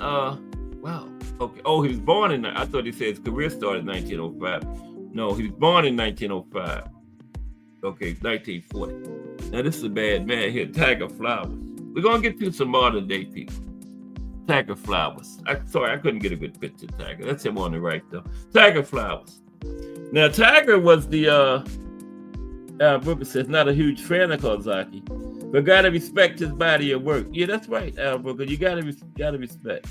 wow. Okay. Oh, he was born in, I thought he said his career started in 1905. No, he was born in 1905. Okay, 1940. Now this is a bad man here, Tiger Flowers. We're going to get to some modern day people. Tiger Flowers. Sorry, I couldn't get a good picture of Tiger. That's him on the right, though. Tiger Flowers. Now, Tiger was the, Al Brooker says, not a huge fan of Calzaghe, but got to respect his body of work. Yeah, that's right, Al Brooker. You got to respect.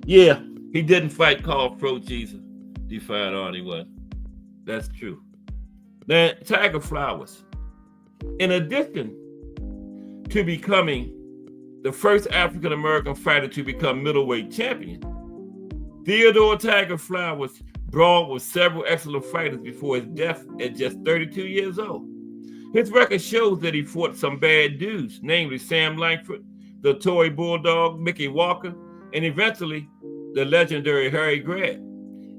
Yeah, he didn't fight Carl Froch either. Defiant Arnie was. That's true. Now, Tiger Flowers. In addition to becoming the first African-American fighter to become middleweight champion, Theodore Tiger Flowers brawled with several excellent fighters before his death at just 32 years old. His record shows that he fought some bad dudes, namely Sam Langford, the Tory Bulldog, Mickey Walker, and eventually the legendary Harry Greb.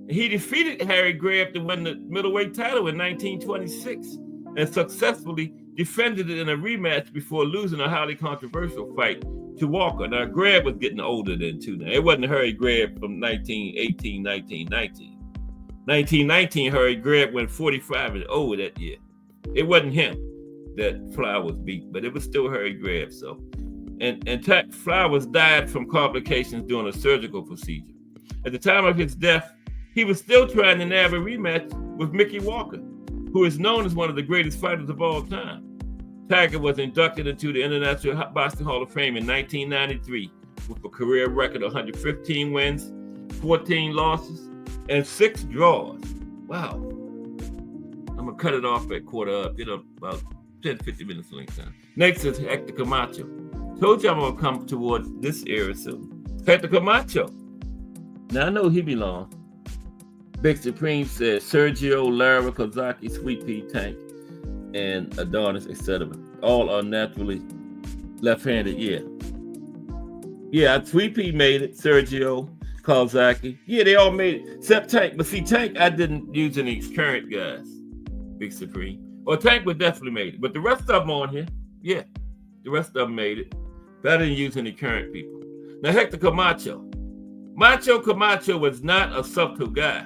He defeated Harry Greb to win the middleweight title in 1926 and successfully defended it in a rematch before losing a highly controversial fight to Walker. Now, Greb was getting older then, too. Now, it wasn't Harry Greb from 1918, 1919. 1919, Harry Greb went 45-0 that year. It wasn't him that Flowers beat, but it was still Harry Greb. So, and Flowers died from complications during a surgical procedure. At the time of his death, he was still trying to nab a rematch with Mickey Walker, who is known as one of the greatest fighters of all time. Tiger was inducted into the International Boxing Hall of Fame in 1993 with a career record of 115 wins, 14 losses, and 6 draws. Wow. going to cut it off at quarter up, about 10, 50 minutes length time. Next is Hector Camacho. Told you I'm going to come towards this area soon. Hector Camacho. Now, I know he belongs. Big Supreme says Sergio, Lara, Kozaki, Sweet Pea, Tank, and Adonis, etc. All are naturally left-handed, yeah. Yeah, Sweet Pea made it, Sergio, Kozaki. Yeah, they all made it, except Tank. But see, Tank, I didn't use any current guys, Big Supreme. Or Tank would definitely made it. But the rest of them on here, yeah, the rest of them made it. But I didn't use any current people. Now, Hector Camacho. Macho Camacho was not a subtle guy.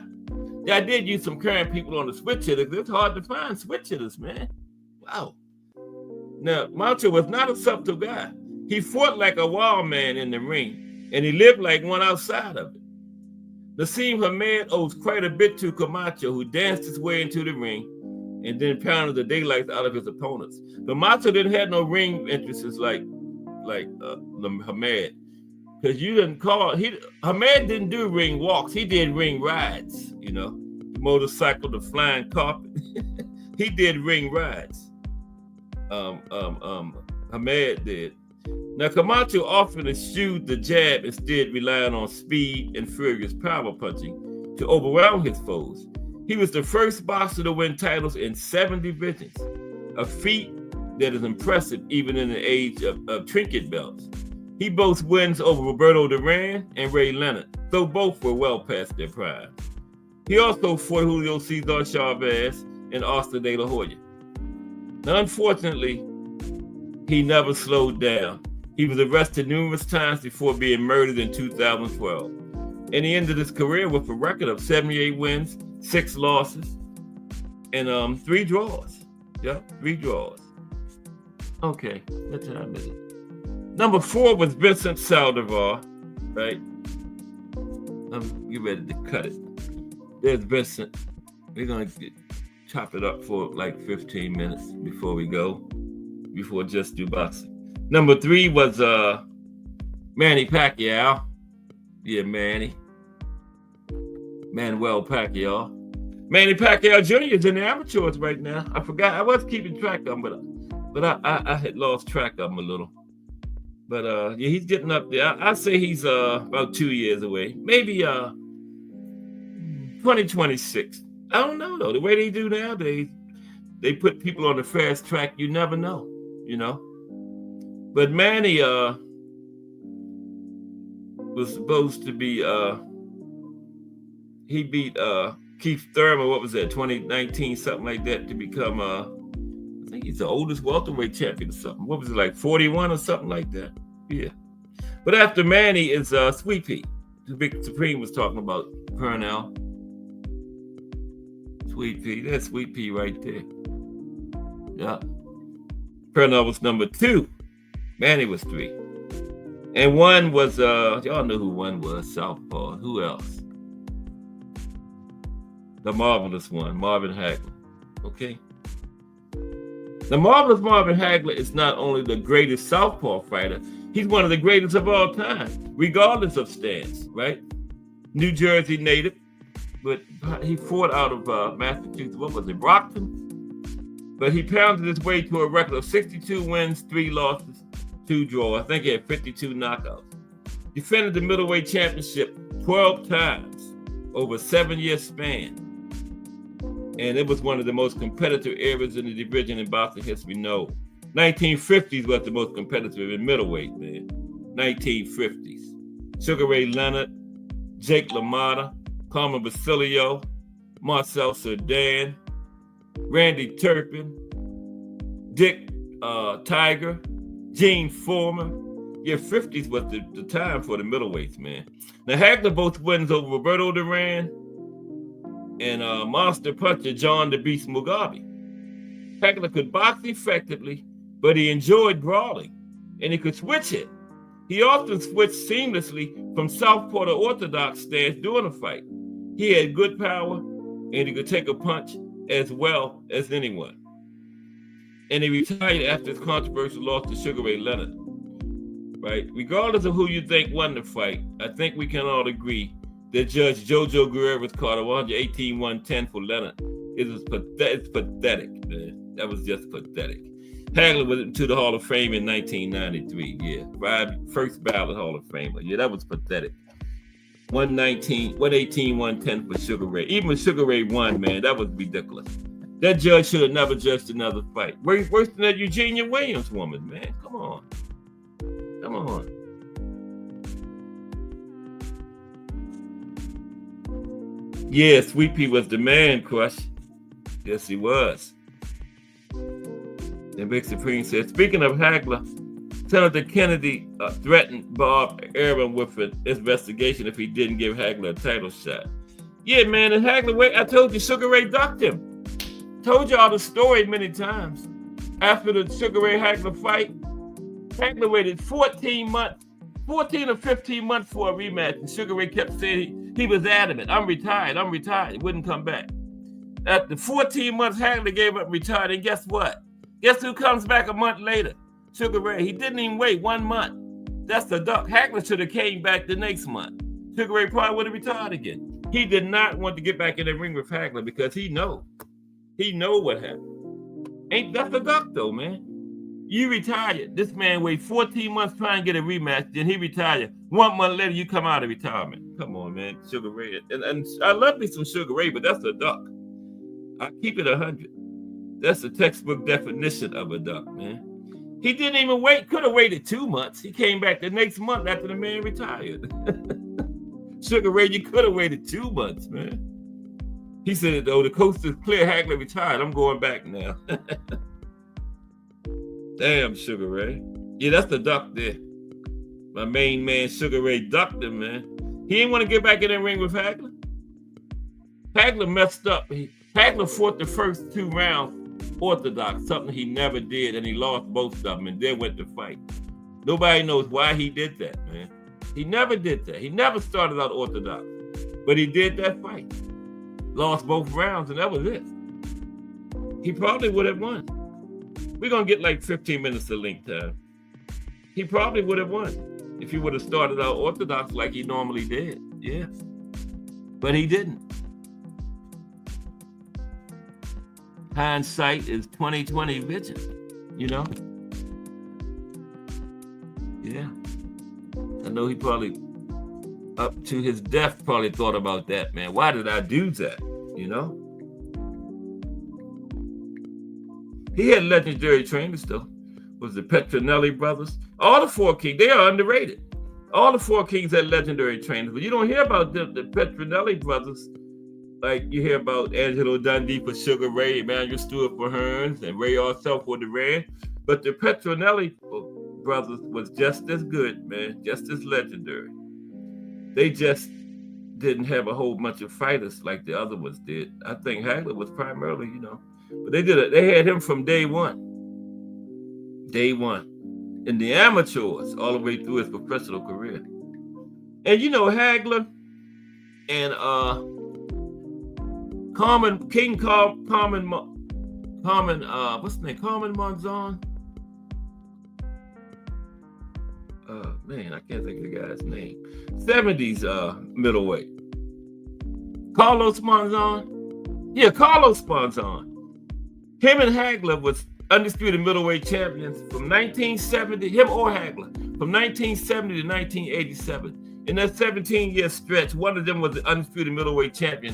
Yeah, I did use some current people on the switch hitters. It's hard to find switch hitters, man. Wow. Now, Macho was not a subtle guy. He fought like a wild man in the ring, and he lived like one outside of it. Nassim Hamed owes quite a bit to Camacho, who danced his way into the ring and then pounded the daylights out of his opponents. But Macho didn't have no ring interests like Hamed. Because you didn't call, Hamed didn't do ring walks. He did ring rides, the motorcycle, the flying carpet. He did ring rides. Hamed did. Now, Camacho often eschewed the jab, instead relying on speed and furious power punching to overwhelm his foes. He was the first boxer to win titles in 7 divisions, a feat that is impressive even in the age of trinket belts. He boasts wins over Roberto Duran and Ray Leonard, though both were well past their prime. He also fought Julio Cesar Chavez and Oscar De La Hoya. Now, unfortunately, he never slowed down. He was arrested numerous times before being murdered in 2012. And he ended his career with a record of 78 wins, 6 losses, and 3 draws. Yeah, 3 draws. Okay, that's how I made it. Number 4 was Vincent Saldivar, right? I'm get ready to cut it. There's Vincent. We're going to chop it up for like 15 minutes before just do boxing. Number 3 was Manny Pacquiao. Yeah, Manuel Pacquiao. Manny Pacquiao Jr. is in the amateurs right now. I forgot. I was keeping track of him, but I had lost track of him a little. But yeah, he's getting up there. I say he's about 2 years away. Maybe 2026. I don't know though. The way they do nowadays, they put people on the fast track. You never know, But Manny was supposed to be. He beat Keith Thurman. What was that? 2019, something like that, to become. I think he's the oldest welterweight champion or something. What was it, like 41 or something like that? Yeah. But after Manny is Sweet Pea. The Big Supreme was talking about Pernell. Sweet Pea. That's Sweet Pea right there. Yeah. Pernell was number 2. Manny was 3. And 1 was, y'all know who 1 was, Southpaw. Who else? The marvelous one, Marvin Hagler. Okay? The marvelous Marvin Hagler is not only the greatest southpaw fighter, he's one of the greatest of all time, regardless of stance, right? New Jersey native, but he fought out of Massachusetts. What was it, Brockton? But he pounded his way to a record of 62 wins, 3 losses, 2 draws. I think he had 52 knockouts. Defended the middleweight championship 12 times over a 7-year span. And it was one of the most competitive eras in the division in boxing history. No, 1950s was the most competitive in middleweight, man. 1950s. Sugar Ray Leonard, Jake LaMotta, Carmen Basilio, Marcel Cerdan, Randy Turpin, Dick Tiger, Gene Foreman. Yeah, 50s was the time for the middleweights, man. Now, Hagler both wins over Roberto Duran and monster puncher John the Beast Mugabe. Hagler could box effectively, but he enjoyed brawling, and he could switch it. He often switched seamlessly from southpaw to orthodox stance during a fight. He had good power, and he could take a punch as well as anyone. And he retired after his controversial loss to Sugar Ray Leonard. Right? Regardless of who you think won the fight, I think we can all agree that Judge Jojo Guerrero's called 118-110 for Leonard It's pathetic, man. That was just pathetic. Hagler was into the Hall of Fame in 1993. Yeah, first ballot Hall of Famer. Yeah, that was pathetic. 119, 118, 110 for Sugar Ray. Even when Sugar Ray won, man, that was ridiculous. That judge should have never judged another fight. Worse than that Eugenia Williams woman, man. Come on. Come on. Yeah, Sweet Pea was the man, Crush. Yes, he was. And Big Supreme said, speaking of Hagler, Senator Kennedy threatened Bob Arum with an investigation if he didn't give Hagler a title shot. Yeah, man, and Hagler, I told you, Sugar Ray ducked him. Told y'all the story many times. After the Sugar Ray Hagler fight, Hagler waited 14 or 15 months for a rematch, and Sugar Ray kept saying he was adamant. I'm retired. He wouldn't come back. After 14 months, Hagler gave up, retired, and guess what? Guess who comes back a month later? Sugar Ray. He didn't even wait 1 month. That's the duck. Hagler should have came back the next month. Sugar Ray probably would have retired again. He did not want to get back in the ring with Hagler because he know what happened. That's the duck though, man. You retired. This man waited 14 months trying to get a rematch, then he retired. 1 month later, you come out of retirement. Come on, man. Sugar Ray. And I love me some Sugar Ray, but that's a duck. I keep it 100. That's the textbook definition of a duck, man. He didn't even wait. Could have waited 2 months. He came back the next month after the man retired. Sugar Ray, you could have waited 2 months, man. He said, "Oh, the coast is clear. Hagler retired. I'm going back now." Damn, Sugar Ray. Yeah, that's the duck there. My main man, Sugar Ray, ducked him, man. He didn't want to get back in that ring with Hagler. Hagler messed up. Hagler fought the first 2 rounds orthodox, something he never did, and he lost both of them and then went to fight. Nobody knows why he did that, man. He never did that. He never started out orthodox, but he did that fight. Lost both rounds, and that was it. He probably would have won. We're going to get like 15 minutes of link time. He probably would have won if he would have started out orthodox like he normally did. Yeah. But he didn't. Hindsight is 20/20 vision, you know? Yeah. I know he probably, up to his death, probably thought about that, man. Why did I do that, you know? He had legendary trainers, though. Was the Petronelli brothers. All the 4 Kings, they are underrated. All the 4 Kings had legendary trainers, but you don't hear about the Petronelli brothers. Like you hear about Angelo Dundee for Sugar Ray, Emanuel Stewart for Hearns, and Ray Arcel for the Red. But the Petronelli brothers was just as good, man, just as legendary. They just didn't have a whole bunch of fighters like the other ones did. I think Hagler was primarily, you know, but they had him from day one. In the amateurs, all the way through his professional career. And you know, Hagler and Carmen what's his name? Carmen Monzon. Man, I can't think of the guy's name. 70s middleweight. Carlos Monzon. Yeah, Carlos Monzon. Him and Hagler was undisputed middleweight champions from 1970, him or Hagler, from 1970 to 1987. In that 17-year stretch, one of them was the undisputed middleweight champion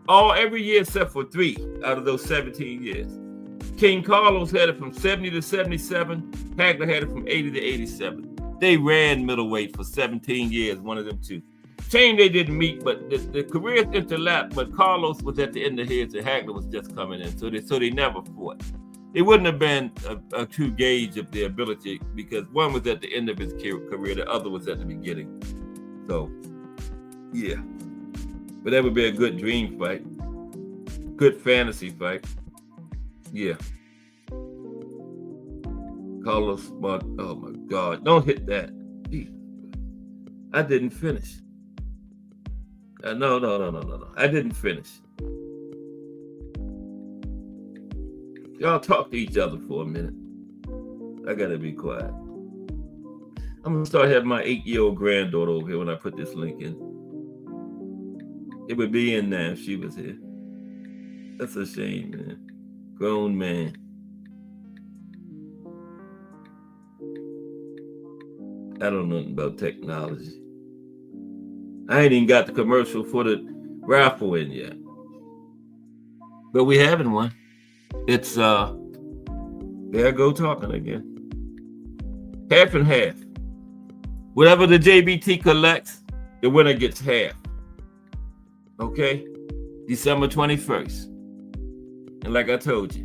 every year except for 3 out of those 17 years. King Carlos had it from 70 to 77. Hagler had it from 80 to 87. They ran middleweight for 17 years, one of them two. Shame they didn't meet, but the careers interlapped, but Carlos was at the end of his and Hagler was just coming in, so they never fought. It wouldn't have been a true gauge of their ability because one was at the end of his career, the other was at the beginning. So, yeah. But that would be a good dream fight. Good fantasy fight. Yeah. Carlos, oh my God. Don't hit that. I didn't finish. No. I didn't finish. Y'all talk to each other for a minute. I gotta be quiet. I'm gonna start having my 8-year-old granddaughter over here when I put this link in. It would be in there if she was here. That's a shame, man. Grown man. I don't know nothing about technology. I ain't even got the commercial for the raffle in yet. But we having one. It's there I go talking again. Half and half. Whatever the JBT collects, the winner gets half. Okay? December 21st. And like I told you,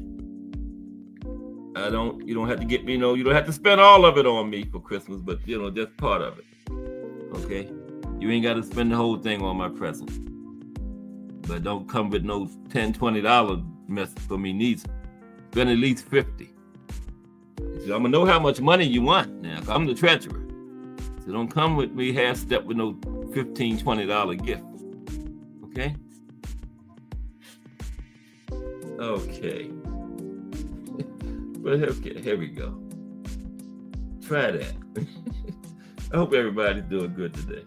you don't have to get me, you don't have to spend all of it on me for Christmas, but that's part of it. Okay? You ain't got to spend the whole thing on my present. But don't come with no $10, $20 mess for me neither. Spend at least $50. So I'm gonna know how much money you want now. I'm the treasurer. So don't come with me half step with no $15, $20 gift. Okay? Okay. But okay, here we go. Try that. I hope everybody's doing good today.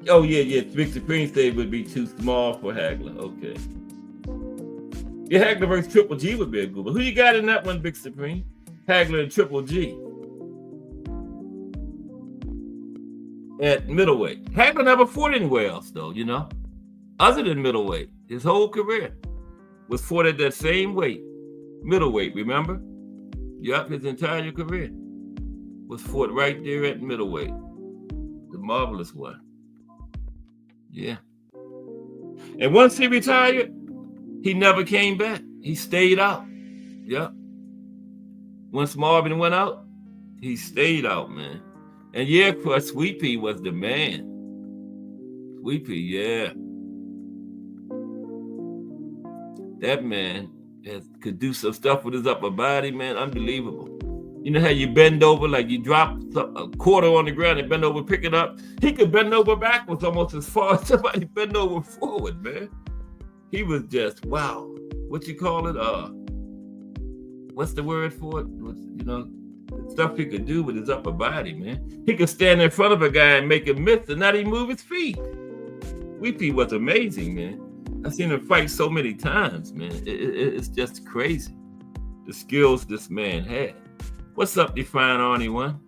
Oh yeah. Big Supreme say would be too small for Hagler. Okay. Yeah, Hagler versus Triple G would be a good one. Who you got in that one, Big Supreme? Hagler and Triple G. At middleweight. Hagler never fought anywhere else, though, other than middleweight. His whole career was fought at that same weight. Middleweight, remember? Yup, his entire career was fought right there at middleweight. The marvelous one. Yeah. And once he retired, he never came back. He stayed out. Yep. Once Marvin went out, he stayed out, man. And yeah, of course, Sweet Pea was the man. Sweet Pea, yeah. That man could do some stuff with his upper body, man. Unbelievable. You know how you bend over, like you drop a quarter on the ground and bend over, pick it up? He could bend over backwards almost as far as somebody bend over forward, man. He was just, wow. What you call it? What's the word for it? The stuff he could do with his upper body, man. He could stand in front of a guy and make him miss and not even move his feet. Weepy was amazing, man. I've seen him fight so many times, man. It's just crazy. The skills this man had. What's up, Define Arnie One?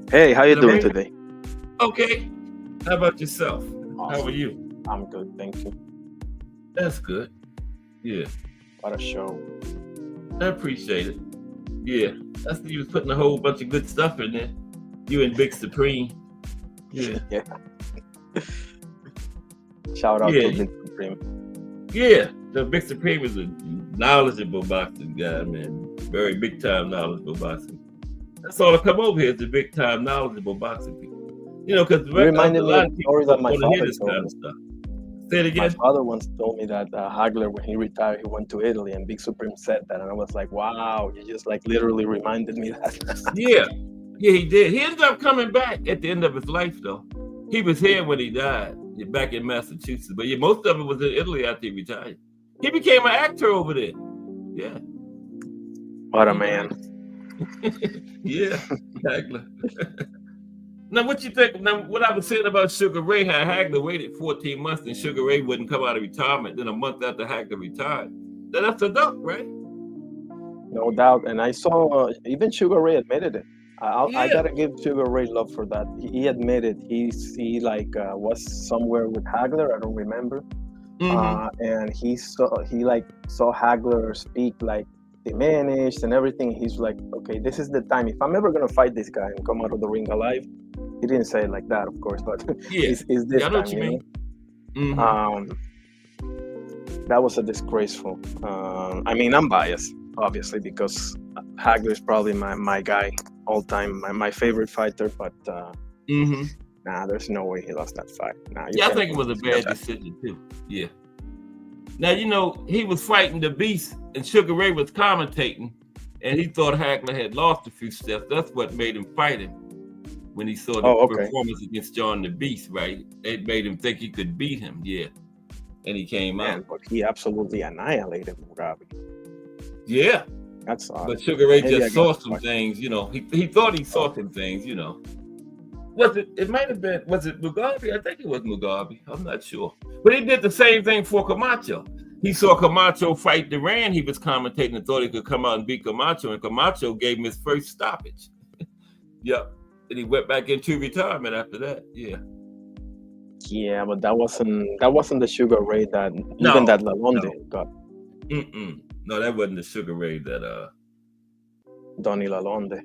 Hey, how you doing today? Okay. How about yourself? Awesome. How are you? I'm good, thank you. That's good. Yeah. What a show. I appreciate it. Yeah. I see you was putting a whole bunch of good stuff in there. You and Big Supreme. Yeah. Yeah. Shout out to Big Supreme. Yeah. The Big Supreme is a knowledgeable boxing guy, man. Very big time knowledgeable boxing. That's all I come over here is the big time knowledgeable boxing people. Because the reminded me of the story that my father this told kind me. of stuff. Say it again. My father once told me that Hagler, when he retired, he went to Italy, and Big Supreme said that, and I was like, "Wow!" You just literally reminded me that. Yeah, he did. He ended up coming back at the end of his life, though. He was here when he died, back in Massachusetts. But yeah, most of it was in Italy after he retired. He became an actor over there. Yeah. What a man. Yeah, Hagler. Now, what you think? Now, what I was saying about Sugar Ray, how Hagler waited 14 months and Sugar Ray wouldn't come out of retirement. Then a month after Hagler retired, that's a duck, right? No doubt. And I saw even Sugar Ray admitted it. I gotta give Sugar Ray love for that. He admitted he was somewhere with Hagler. I don't remember. Mm-hmm. And he saw Hagler speak diminished and everything. He's like, okay, this is the time. If I'm ever gonna fight this guy and come out of the ring alive, he didn't say it like that, of course, but it's this I know what you mean. Mm-hmm. That was a disgraceful. I'm biased, obviously, because Hagler is probably my guy all time, my favorite fighter. But there's no way he lost that fight. I think it was a bad decision too. Yeah. Now, he was fighting the Beast and Sugar Ray was commentating and he thought Hagler had lost a few steps. That's what made him fight him when he saw the performance against John the Beast, right? It made him think he could beat him, yeah. And he came out. But he absolutely annihilated Mugabe. Yeah. That's odd. But Sugar Ray just saw some things, He thought he saw some things, was it? It might have been. Was it Mugabe? I think it was Mugabe. I'm not sure. But he did the same thing for Camacho. He saw Camacho fight Duran. He was commentating and thought he could come out and beat Camacho, and Camacho gave him his first stoppage. Yep. And he went back into retirement after that. Yeah. Yeah, but that wasn't the Sugar Ray that No, even that Lalonde no. got. No, that wasn't the Sugar Ray that Donny Lalonde.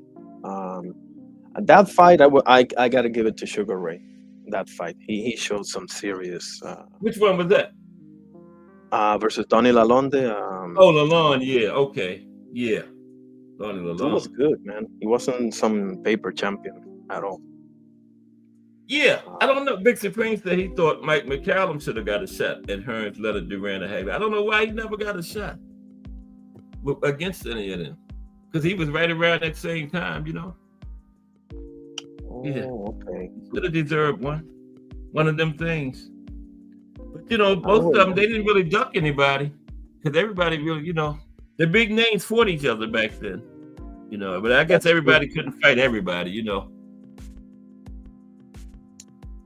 That fight, I gotta give it to Sugar Ray. That fight, he showed some serious. Which one was that? Versus Donny Lalonde. Oh, Lalonde, yeah, okay. Yeah. Donny He was Lalonde. good, man. He wasn't some paper champion at all. Yeah, I don't know. Big Supreme said he thought Mike McCallum should have got a shot and Hearns let a Duran and Hagler. I don't know why he never got a shot against any of them. Because he was right around that same time, you know. Oh, Yeah. okay. Should have deserved one of them things. But you know, most of them, they didn't really duck anybody. Because everybody really, you know, the big names fought each other back then. You know, but I guess everybody couldn't fight everybody, you know.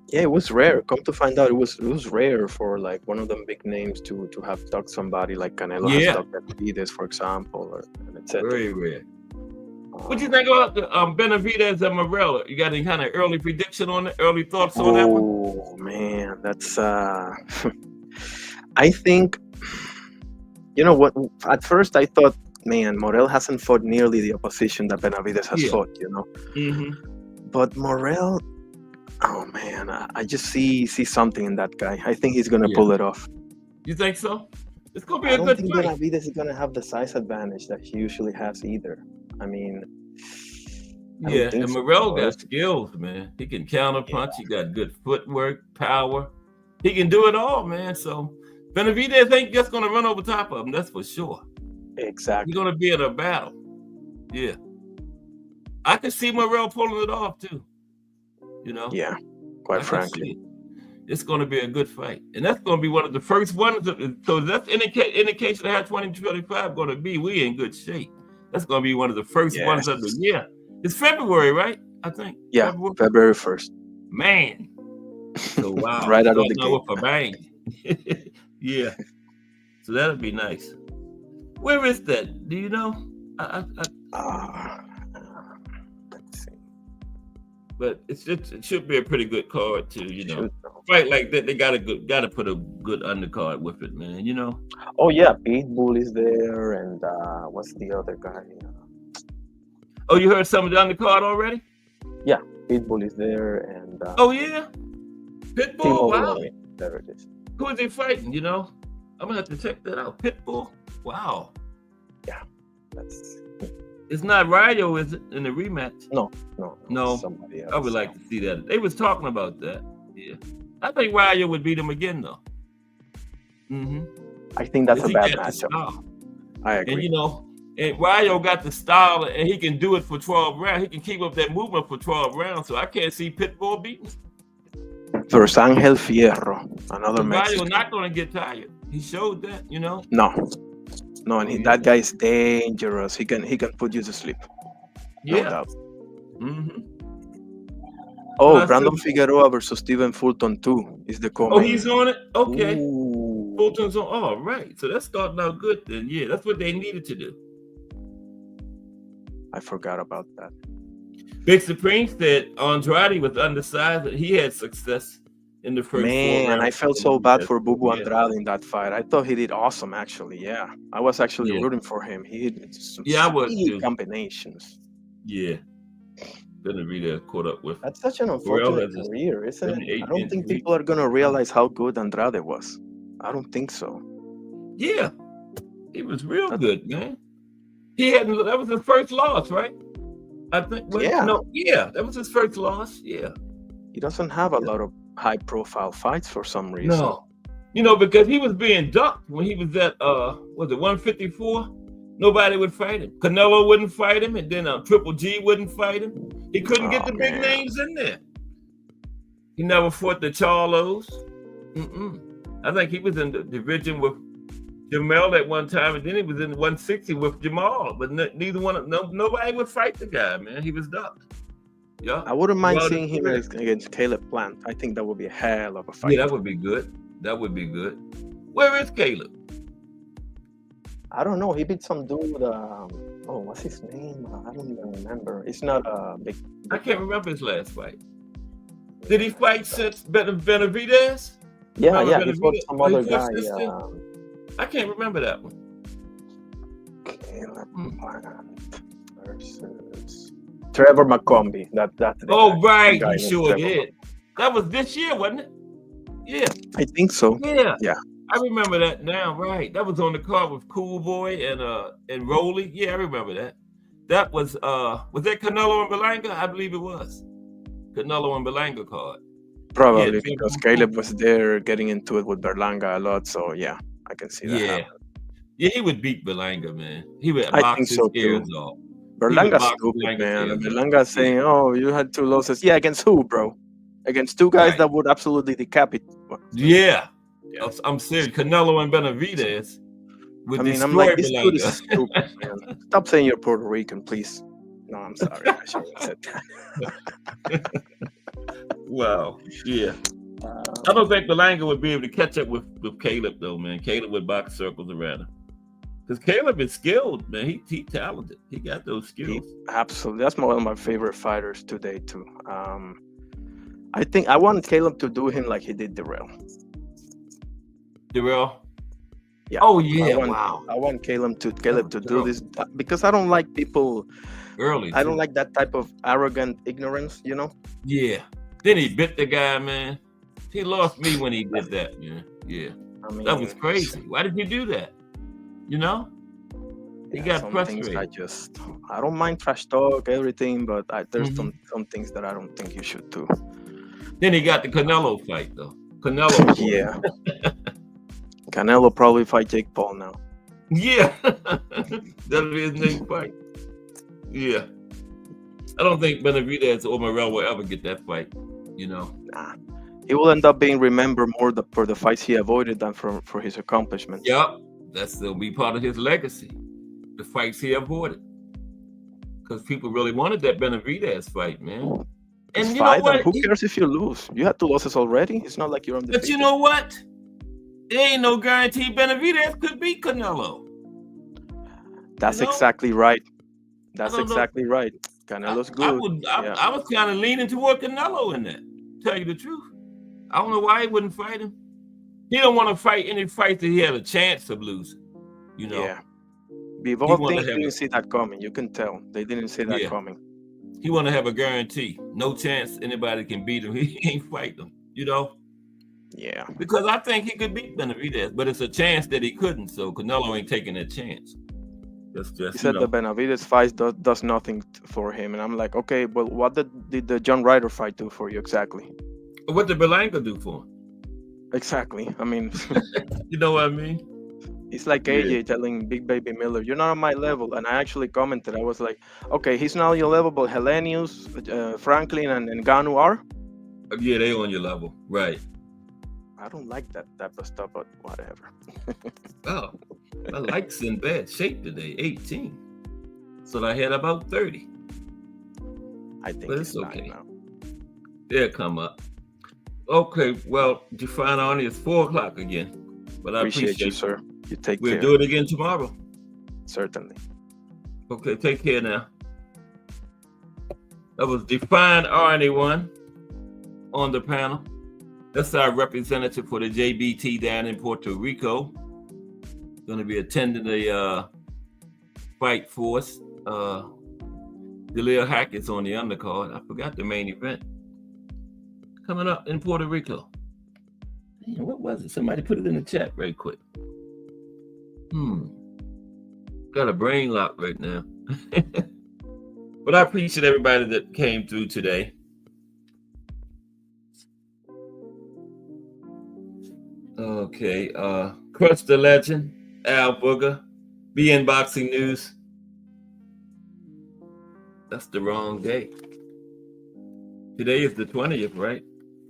Yeah, it was rare. Come to find out, it was rare for like one of them big names to have ducked somebody like Canelo has ducked Benavidez, for example, or etc. Very rare. What do you think about the Benavidez and Morel? You got any kind of early prediction on it? Early thoughts on that one? Oh man, that's I think, you know what, at first I thought, man, Morel hasn't fought nearly the opposition that Benavidez has fought, you know. But Morel, oh man, I just see something in that guy. I think he's gonna pull it off. You think so? It's gonna be I a don't good think fight. Benavidez is gonna have the size advantage that he usually has either. I mean, I don't Yeah, think and so. Morel got skills, man. He can counter punch. He got good footwork, power. He can do it all, man. So Benavidez ain't just gonna run over top of him. That's for sure. Exactly. He's gonna be in a battle. Yeah, I can see Morel pulling it off too. You know. Yeah, quite frankly. It's going to be a good fight. And that's going to be one of the first ones. So that's indication of how 2025 going to be. We in good shape. That's going to be one of the first ones of the year. It's February, right? I think. Yeah, February 1st. Man. So wow. Right out of the gate. With a bang. Yeah. So that'll be nice. Where is that? Do you know? Let's see. But it should be a pretty good card too, you know. Fight like that, they gotta put a good undercard with it, man. You know. Oh yeah, Pitbull is there, and what's the other guy? Oh, you heard some of the undercard already? Yeah, Pitbull is there, and oh yeah, Pitbull. Wow, there it is. Who is he fighting? You know, I'm gonna have to check that out. Pitbull. Wow. Yeah, that's. It's not Rayo, is it, in the rematch? No. Somebody else. I would like to see that. They was talking about that. Yeah. I think Rayo would beat him again, though. I think that's a bad matchup. I agree. And, you know, and Rayo got the style, and he can do it for 12 rounds. He can keep up that movement for 12 rounds, so I can't see Pitbull beating him. Versus Angel Fierro, another Mexican. Rayo not going to get tired. He showed that, you know. No, and that guy is dangerous. He can put you to sleep. No doubt. Oh, Brandon Figueroa versus Stephen Fulton too is the co-main. Oh, he's on it? Okay. Ooh. Fulton's on. All right. So that's starting out good then. Yeah, that's what they needed to do. I forgot about that. Big Supreme said Andrade was undersized, but he had success in the first 4 rounds. I felt so bad for Bubu Andrade in that fight. I thought he did awesome, actually. Yeah, I was actually rooting for him. He did some combinations. Yeah. Benavidez caught up with. That's such an unfortunate career, isn't it? I don't think people are gonna realize how good Andrade was. I don't think so. Yeah, he was real good, man. That was his first loss, right? I think. That was his first loss. Yeah. He doesn't have a lot of high-profile fights for some reason. No, you know, because he was being ducked when he was at was it 154? Nobody would fight him. Canelo wouldn't fight him, and then Triple G wouldn't fight him. He couldn't get the big names in there. He never fought the Charlos. I think he was in the division with Jamel at one time, and then he was in 160 with Jamal. But nobody would fight the guy, man. He was ducked. Yeah. I wouldn't mind Well, seeing him yeah. against Caleb Plant. I think that would be a hell of a fight. Yeah, that would be good. That would be good. Where is Caleb? I don't know. He beat some dude. What's his name? I don't even remember. It's not a big. I can't remember his last fight. Did he fight since Benavidez? Yeah, Remember he fought Benavidez? some Oh, he other fought guy. Sister? I can't remember that one. Caleb Plant versus Trevor McCombie. That's the Oh, guy. right. The guy He named sure Trevor. did. That was this year, wasn't it? Yeah. I think so. Yeah. Yeah. I remember that now, right. That was on the card with Cool Boy and Rolly. Yeah, I remember that. That was that Canelo and Berlanga? I believe it was. Canelo and Berlanga card. Probably Yeah, because Caleb was there getting into it with Berlanga a lot. So yeah, I can see that. Yeah. happen. Yeah, he would beat Berlanga, man. He would I box think his so, ears too. off. Berlanga's box stupid, Berlanga's man. ears off. Berlanga's saying, "Oh, you had 2 losses." Yeah, against who, bro? Against 2 guys Right. that would absolutely decapitate. Yeah. Yeah. I'm serious. Canelo and Benavidez would I mean, I'm destroy like, this dude is Berlanga. stupid, man. Stop saying you're Puerto Rican, please. No, I'm sorry. I shouldn't have said that. Wow. Yeah. I don't think Berlanga would be able to catch up with Caleb, though, man. Caleb would box circles around him. Because Caleb is skilled, man. He talented. He got those skills. Absolutely. That's one of my favorite fighters today, too. I think I want Caleb to do him like he did Darrell. Darrell? Yeah. Oh, yeah. I want Caleb to do Darrell. this because I don't like people. Early. I don't too. like that type of arrogant ignorance, you know? Yeah. Then he bit the guy, man. He lost me when he did that, man. Yeah. I mean, That was crazy. Why did you do that? You know? He got some frustrated. things I don't mind trash talk, everything, but there's Mhm. some things that I don't think you should do. Then he got the Canelo fight, though. Canelo. Yeah. Canelo probably fight Jake Paul now. Yeah. That'll be his next fight. Yeah. I don't think Benavidez or Morrell will ever get that fight, you know? Nah. He will end up being remembered more for the fights he avoided than for his accomplishments. Yep. That'll be part of his legacy. The fights he avoided. Because people really wanted that Benavidez fight, man. And Just you know fight what? them. Who cares if you lose? You had 2 losses already. It's not like you're undefeated. But you know what? There ain't no guarantee Benavidez could beat Canelo. That's you know? exactly right. That's don't know. exactly right. Canelo's good. I was kind of leaning toward Canelo in that. Tell you the truth. I don't know why he wouldn't fight him. He don't want to fight any fight that he had a chance of losing. You know? Yeah. Bivol wanna have didn't see that coming. You can tell. They didn't see that Yeah. coming. He want to have a guarantee. No chance anybody can beat him. He ain't fight them. You know? Yeah. Because I think he could beat Benavidez, but it's a chance that he couldn't. So Canelo ain't taking that chance. That's just, He said the Benavidez fight does nothing for him, and I'm like, okay, well, what did the John Ryder fight do for you exactly? What did Berlanga do for him? Exactly. I mean, You know what I mean? it's like AJ telling Big Baby Miller, "You're not on my level." And I actually commented, I was like, okay, he's not on your level, but Helenius, Franklin, and Ngannou are. Yeah, they on your level, right? I don't like that type of stuff, but whatever. Oh, my like's in bad shape today, 18. So I had about 30. I think But it's it's time okay. now. They'll come up. Okay, well, Define Arnie, it's 4 o'clock again. But I Appreciate you, sir. You take We'll care. do it again tomorrow. Certainly. Okay, take care now. That was Define Arnie one on the panel. That's our representative for the JBT down in Puerto Rico. Going to be attending the fight for us. Jaleel Hackett's on the undercard. I forgot the main event. Coming up in Puerto Rico. Man, what was it? Somebody put it in the chat very quick. Got a brain lock right now. But I appreciate everybody that came through today. Okay, Crush the Legend, Al Booger, BN Boxing News. That's the wrong day. Today is the 20th, right?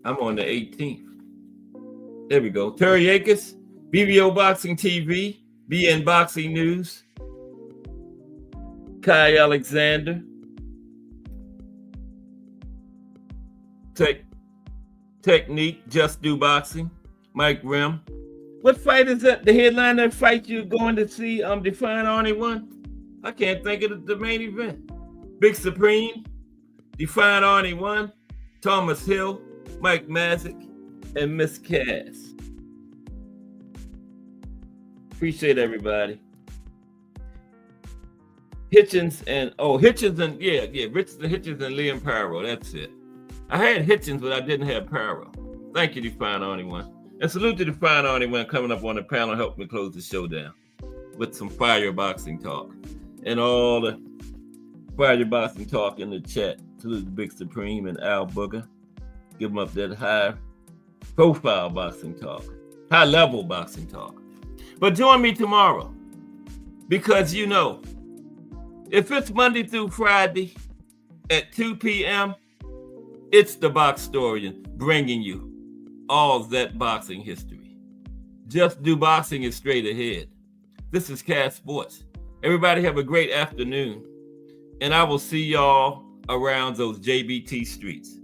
I'm on the 18th. There we go. Terry Akers, BBO Boxing TV, BN Boxing News, Kai Alexander, Technique, Just Do Boxing, Mike Rim. What fight is that? The headline that fight you're going to see Define Arnie won? I can't think of the main event. Big Supreme, Define Arnie won, Thomas Hill, Mike Mazik, and Miss Cass. Appreciate everybody. Hitchens and Richardson, Hitchens and Liam Parrow. That's it. I had Hitchens, but I didn't have Parrow. Thank you, Define Arnie One. And salute to Define Arnie One coming up on the panel, help me close the show down with some fire boxing talk. And all the fire boxing talk in the chat. Salute to Big Supreme and Al Booger. Give them up that high profile boxing talk, high level boxing talk. But join me tomorrow because if it's Monday through Friday at 2 p.m., it's the Boxtorian bringing you all that boxing history. Just Do Boxing is straight ahead. This is Cass Sports. Everybody have a great afternoon, and I will see y'all around those JBT streets.